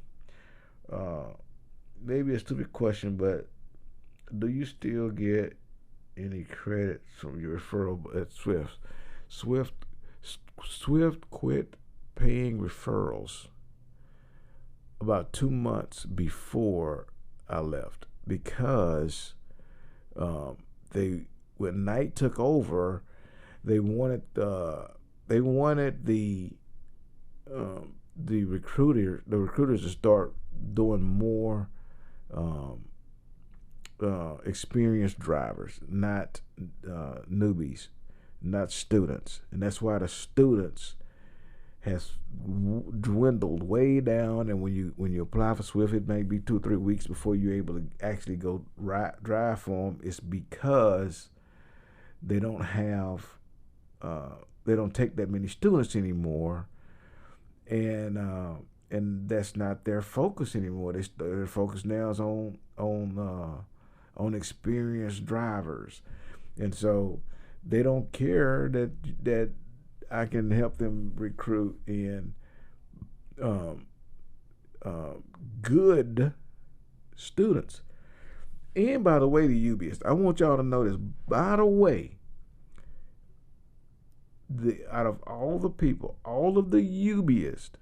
Maybe a stupid question, but do you still get any credit from your referral at Swift? Swift quit paying referrals about 2 months before I left because when night took over, they wanted the recruiters to start doing more experienced drivers, not newbies, not students, and that's why the students has dwindled way down. And when you apply for Swift, it may be 2 or 3 weeks before you're able to actually go drive for them. It's because they don't have they don't take that many students anymore, and that's not their focus anymore. Their focus now is on experienced drivers, and so they don't care that I can help them recruit in good students. And by the way, the UBist, I want y'all to know this. By the way, out of all the people, all of the UBist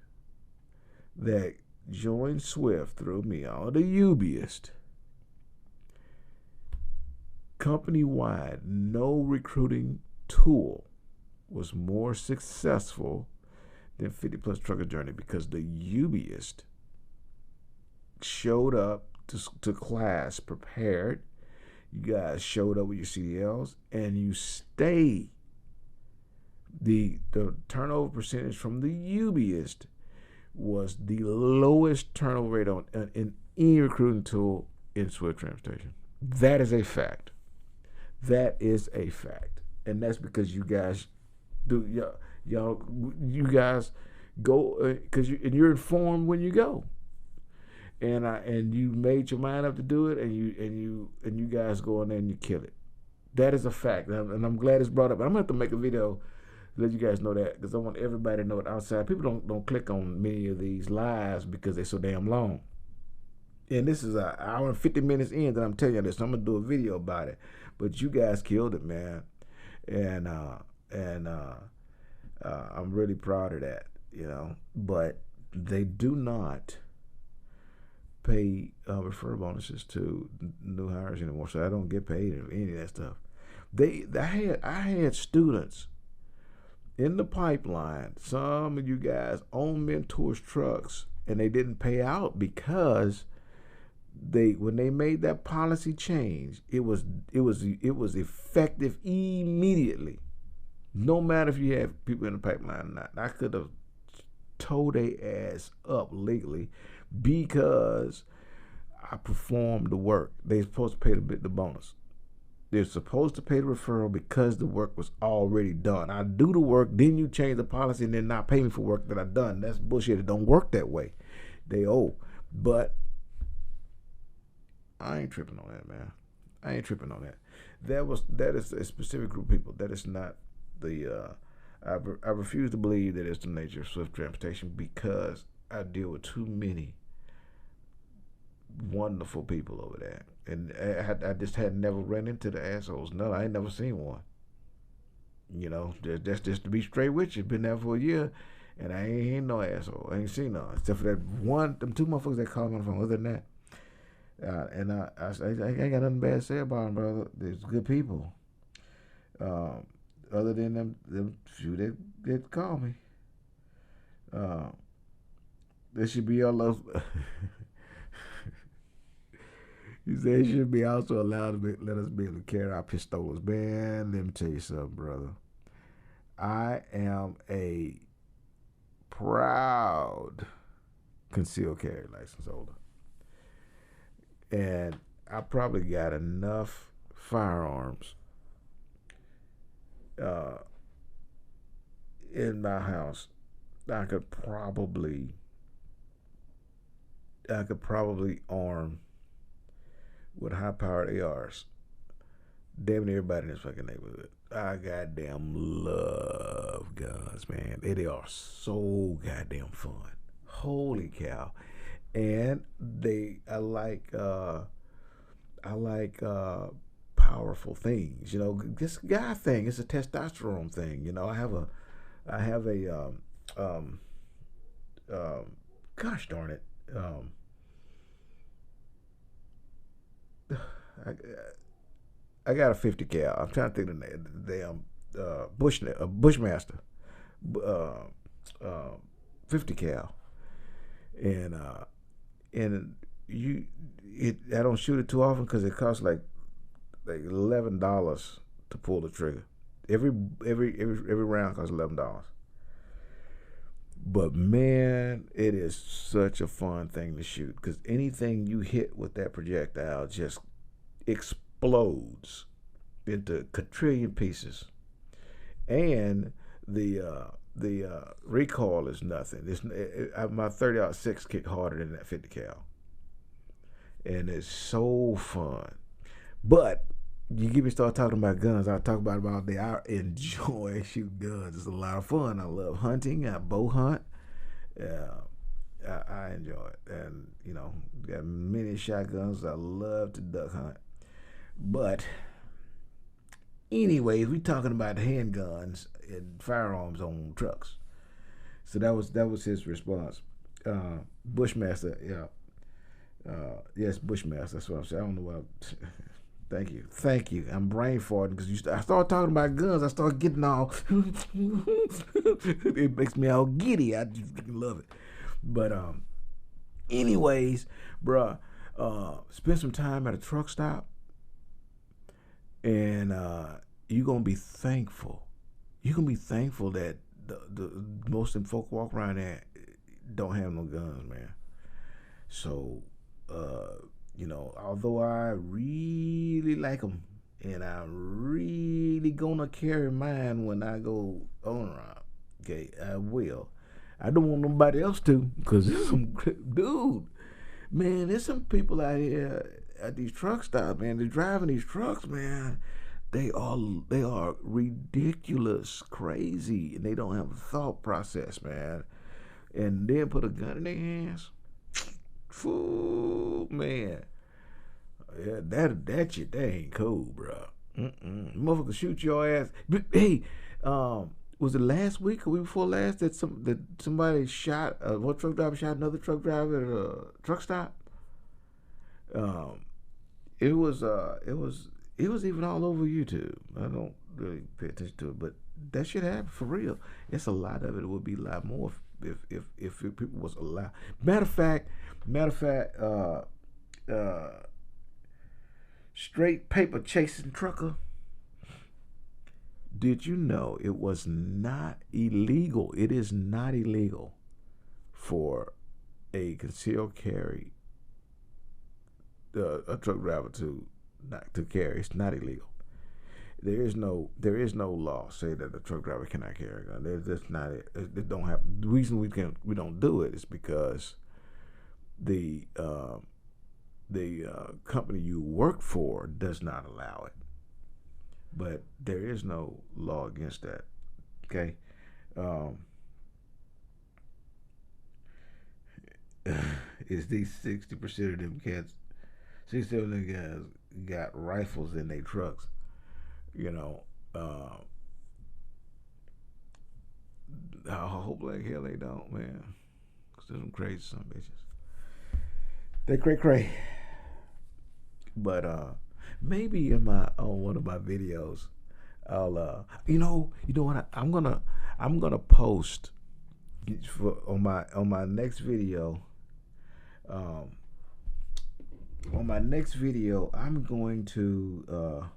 that joined Swift through me, all the UBist, company-wide, no recruiting tool was more successful than 50 Plus Trucker Journey, because the UBist showed up to class prepared. You guys showed up with your CDLs and you stayed. The turnover percentage from the UBist was the lowest turnover rate in any recruiting tool in Swift Transportation. That is a fact. That is a fact, and that's because you guys you guys go because you're informed when you go, and you made your mind up to do it, and you guys go in there and you kill it. That is a fact, and I'm glad it's brought up. I'm gonna have to make a video to let you guys know that, because I want everybody to know it outside. People don't click on many of these lives because they're so damn long. And this is an hour and 50 minutes in that I'm telling you this. So I'm gonna do a video about it. But you guys killed it, man, and I'm really proud of that, But they do not pay referral bonuses to new hires anymore, so I don't get paid any of that stuff. I had students in the pipeline. Some of you guys own Mentors trucks, and they didn't pay out because when they made that policy change, it was effective immediately. No matter if you have people in the pipeline or not. I could have towed their ass up legally because I performed the work. They're supposed to pay the bonus. They're supposed to pay the referral because the work was already done. I do the work, then you change the policy and then not pay me for work that I've done. That's bullshit. It don't work that way. They owe. But I ain't tripping on that, man. I ain't tripping on that. That is a specific group of people. That is not the I refuse to believe that it's the nature of Swift Transportation, because I deal with too many wonderful people over there, and I just had never run into the assholes. No, I ain't never seen one. That's just to be straight with you. Been there for a year, and I ain't no asshole. I ain't seen none except for them 2 motherfuckers that called me on the phone. Other than that. And I ain't got nothing bad to say about them, brother. They're good people. Other than them few that call me. They should be all. He said it should be also allowed to let us be able to carry our pistols. Man, let me tell you something, brother. I am a proud concealed carry license holder. And I probably got enough firearms in my house that I could probably arm with high-powered ARs damn near everybody in this fucking neighborhood. I goddamn love guns, man. They are so goddamn fun. Holy cow. And I like powerful things, this guy thing. It's a testosterone thing, I have a gosh darn it, I got a 50 cal. I'm trying to think of the damn Bushmaster, uh, 50 cal, and I don't shoot it too often because it costs like $11 to pull the trigger. Every round costs $11. But man, it is such a fun thing to shoot because anything you hit with that projectile just explodes into quadrillion pieces, and the recoil is nothing. My 30-06 kick harder than that 50 cal, and it's so fun. But you get me started talking about guns, I'll talk about it all day. I enjoy shooting guns. It's a lot of fun. I love hunting. I bow hunt. I enjoy it. And, got many shotguns. I love to duck hunt. But anyways, we talking about handguns and firearms on trucks. So that was his response. Bushmaster, yeah. Yes, Bushmaster. That's what I'm saying. I don't know what Thank you. I'm brain farting because I start talking about guns. I start getting all. It makes me all giddy. I just love it. But anyways, bruh, spend some time at a truck stop, and you're gonna be thankful. You're gonna be thankful that the most of them folk walk around there don't have no guns, man. So. Although I really like them, and I'm really gonna carry mine when I go on around. Okay, I will. I don't want nobody else to, because there's there's some people out here at these truck stops, man. They're driving these trucks, man. They are ridiculous, crazy, and they don't have a thought process, man. And then put a gun in their hands. Fool, man. Yeah, that shit, that ain't cool, bro. Motherfucker shoot your ass. But, hey, was it last week or week before last that somebody shot one truck driver shot another truck driver at a truck stop? It was even all over YouTube. I don't really pay attention to it, but that shit happened for real. It's a lot of it. It would be a lot more if people was allowed. Matter of fact, straight paper chasing trucker. Did you know it was not illegal? It is not illegal for a concealed carry a truck driver to carry. It's not illegal. There is no law say that the truck driver cannot carry a gun. That's not it. It don't happen. The reason we don't do it is because the company you work for does not allow it. But there is no law against that. Okay. It's these 60% of them cats, 60% of them guys got rifles in their trucks. I hope like hell they don't, man. Cause they're some crazy some bitches. They cray. But maybe on one of my videos, I'll you know what I'm gonna post on my next video. On my next video, I'm going to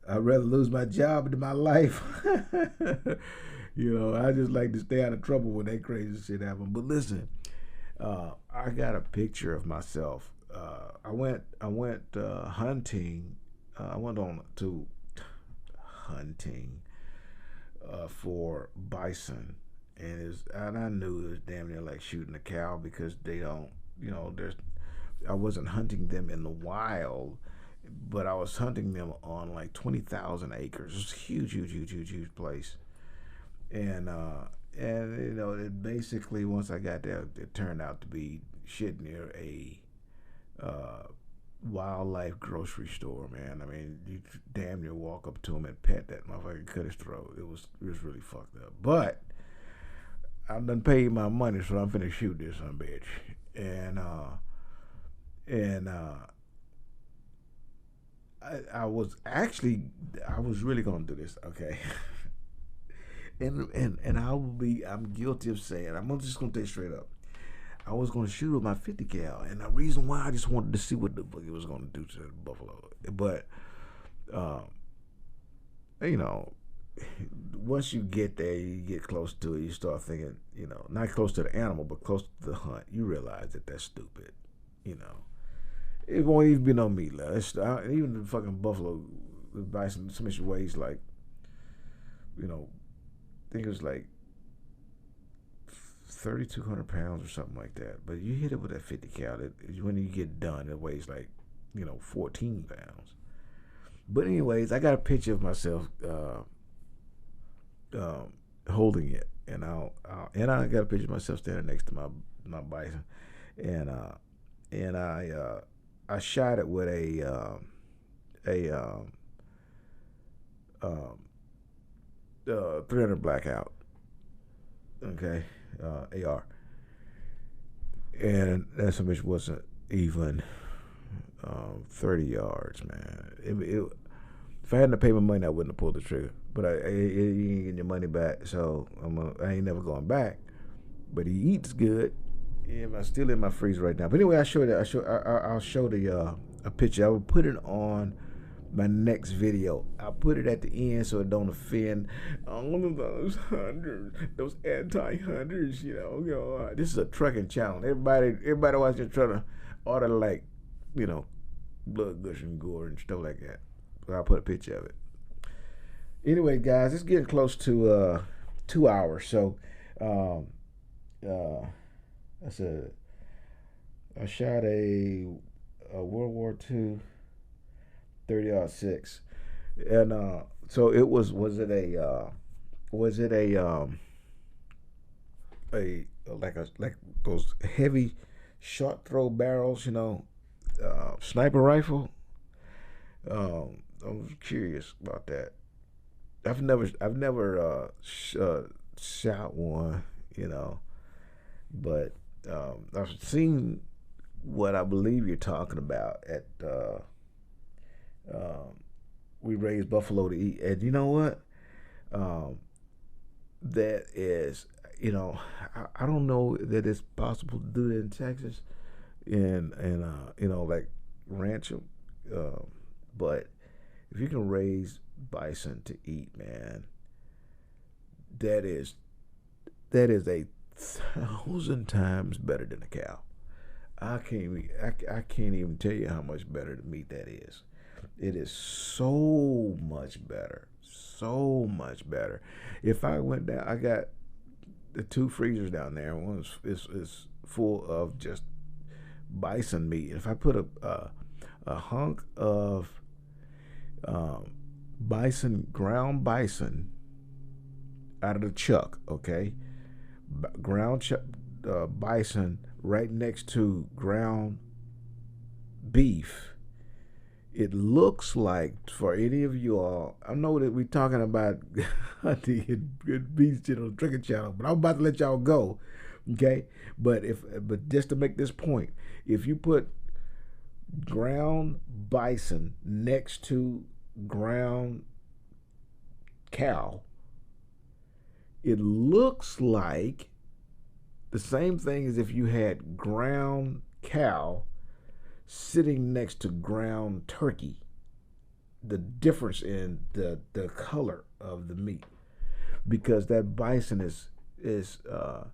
I'd rather lose my job than my life. I just like to stay out of trouble when that crazy shit happens. But listen, I got a picture of myself. I went hunting. I went on to hunting for bison, and I knew it was damn near like shooting a cow because they don't. I wasn't hunting them in the wild, but I was hunting them on like 20,000 acres. It's a huge place. And it basically, once I got there, it turned out to be shit near a wildlife grocery store, man. I mean, you damn near walk up to him and pet that motherfucker and cut his throat. It was really fucked up. But I done paid my money, so I'm finna shoot this son bitch. And I was really gonna do this, okay. And I'm guilty of saying, I'm just gonna tell you straight up, I was gonna shoot with my 50 cal, and the reason why, I just wanted to see what the fuck it was gonna do to the buffalo. But you know, once you get there, you get close to it, you start thinking, you know, not close to the animal, but close to the hunt. You realize that that's stupid, you know. It won't even be no meat left. Even the fucking buffalo, the bison, so much weighs like, you know, I think it was like 3,200 pounds or something like that. But you hit it with that 50 cal, when you get done, it weighs like, you know, 14 pounds. But anyways, I got a picture of myself holding it, and I got a picture of myself standing next to my bison, and I shot it with a 300 blackout, okay, AR, and that bitch wasn't even 30 yards, man. If I hadn't paid my money, I wouldn't have pulled the trigger. But you ain't getting your money back, so I ain't never going back. But he eats good. And I'm still in my freezer right now. But anyway, I'll show the a picture. I will put it on my next video. I'll put it at the end so it don't offend one of those hunters, those anti-hunters. You know, this is a trucking channel. Everybody watching trying to order, like, you know, blood, gush, and gore and stuff like that. So I'll put a picture of it. Anyway, guys, it's getting close to 2 hours. So I shot a World War II 30-06, and so it was it a like those heavy short throw barrels, you know, sniper rifle. I was curious about that. I've never shot one, you know, but I've seen what I believe you're talking about at We Raise Buffalo to Eat, and you know what, that is, you know, I don't know that it's possible to do that in Texas, and you know, like rancho, but if you can raise bison to eat, man, that is 1,000 times better than a cow. I can't even tell you how much better the meat that is. It is so much better, so much better. If I went down, I got the 2 freezers down there. One is full of just bison meat. And if I put a hunk of ground bison out of the chuck, okay, ground bison right next to ground beef, it looks like, for any of you all, I know that we're talking about hunting and beast channel, trucking channel, but I'm about to let y'all go, okay? But just to make this point, if you put ground bison next to ground cow, it looks like the same thing as if you had ground cow sitting next to ground turkey. The difference in the color of the meat, because that bison is a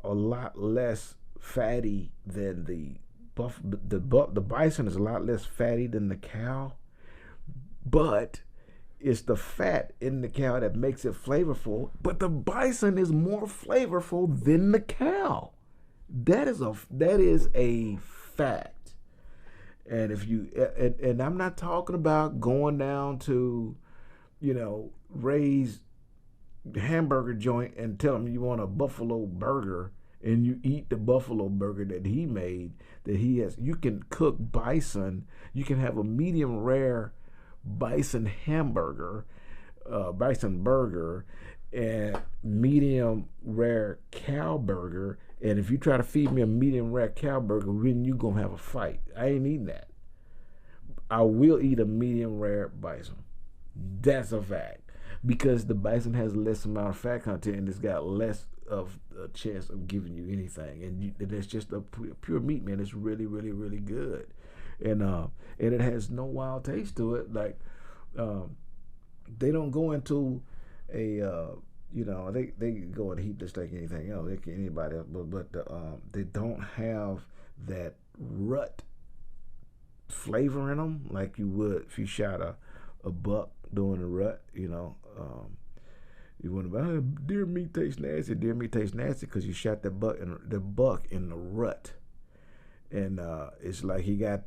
lot less fatty than the bison is a lot less fatty than the cow, but it's the fat in the cow that makes it flavorful. But the bison is more flavorful than the cow. That is a fact. And if you and I'm not talking about going down to, you know, Ray's hamburger joint and tell them you want a buffalo burger, and you eat the buffalo burger that he made, that he has. You can cook bison. You can have a medium rare bison hamburger, bison burger, and medium rare cow burger. And if you try to feed me a medium rare cow burger, then you gonna have a fight. I ain't eating that. I will eat a medium rare bison. That's a fact. Because the bison has less amount of fat content and it's got less of a chance of giving you anything. And it's just a pure meat, man. It's really, really, really good. And it has no wild taste to it. Like, they don't go into a, they go and heat this like anything else. Anybody else, but they don't have that rut flavor in them like you would if you shot a buck doing a rut. You want to deer meat tastes nasty. Deer meat tastes nasty because you shot the buck in the rut, and it's like he got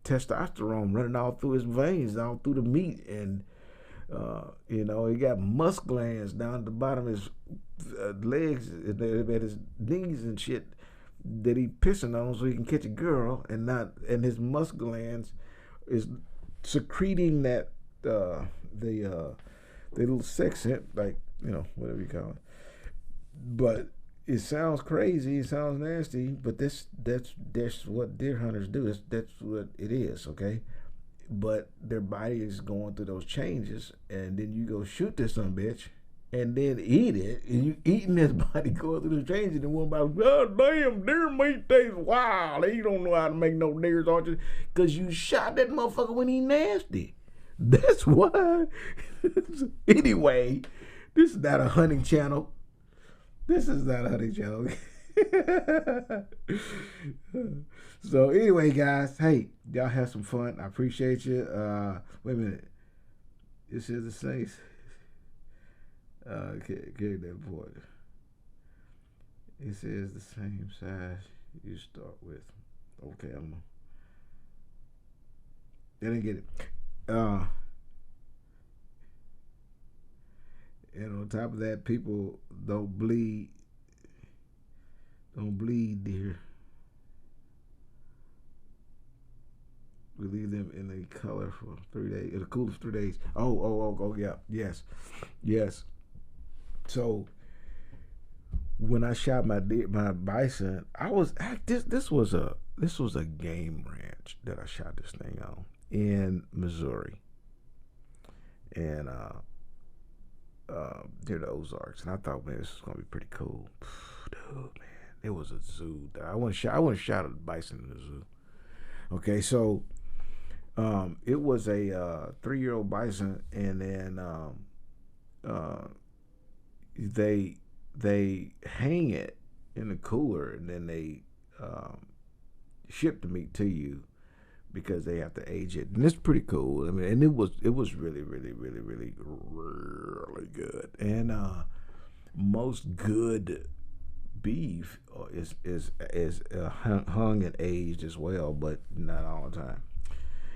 testosterone running all through his veins, all through the meat, and he got musk glands down at the bottom of his legs, at his knees and shit, that he pissing on so he can catch a girl, and his musk glands is secreting that the little sex scent, like whatever you call it. But it sounds crazy, it sounds nasty, but that's what deer hunters do. That's what it is, okay? But their body is going through those changes, and then you go shoot this son bitch, and then eat it, and you eating this body going through the changes, and one about, God damn, deer meat tastes wild. You don't know how to make no deer sausage, because you shot that motherfucker when he nasty. That's why. Anyway, this is not a hunting channel. So anyway, guys, hey, y'all have some fun. I appreciate you. Wait a minute. This is the same. Carry that board. It says the same size you start with. Okay, they didn't get it. And on top of that, people don't bleed deer. We leave them in a color for 3 days, in a cooler for 3 days. Oh, yeah, yes. So when I shot my bison, this was a game ranch that I shot this thing on in Missouri, and near the Ozarks, and I thought, man, this is gonna be pretty cool. Dude, man, it was a zoo. I want to shot a bison in the zoo. Okay, so it was a 3-year-old bison, and then they hang it in the cooler, and then they ship the meat to you because they have to age it, and it's pretty cool. I mean, and it was really, really, really, really, really good. And most good beef is hung and aged as well, but not all the time.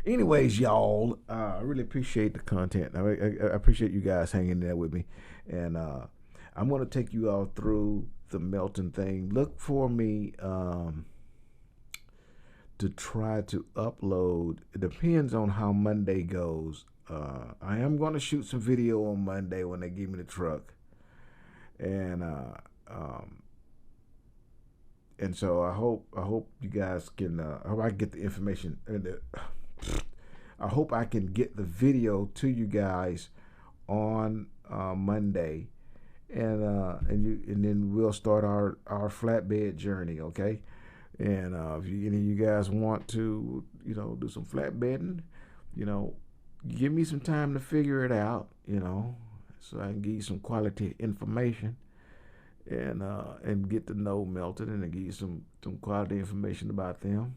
Anyways, y'all, I really appreciate the content. I appreciate you guys hanging there with me, and I'm going to take you all through the Melton thing. Look for me to try to upload. It depends on how Monday goes. I am going to shoot some video on Monday when they give me the truck, and so I hope you guys can. I hope I can get the information. I hope I can get the video to you guys on Monday, and then we'll start our flatbed journey, okay? And if any of you guys want to, do some flatbedding, give me some time to figure it out, so I can give you some quality information, and get to know Melton, and give you some quality information about them,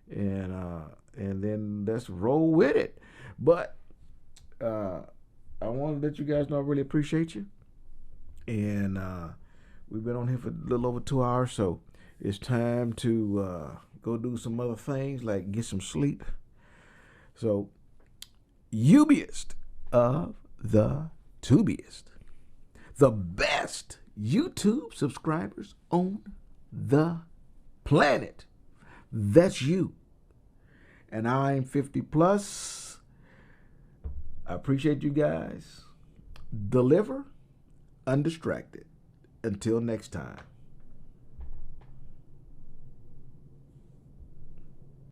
and then let's roll with it. But I want to let you guys know I really appreciate you, and we've been on here for a little over 2 hours, so it's time to go do some other things, like get some sleep. So, Ubiest of the Tubiest, the best YouTube subscribers on the planet. That's you. And I'm 50 plus. I appreciate you guys. Deliver undistracted. Until next time.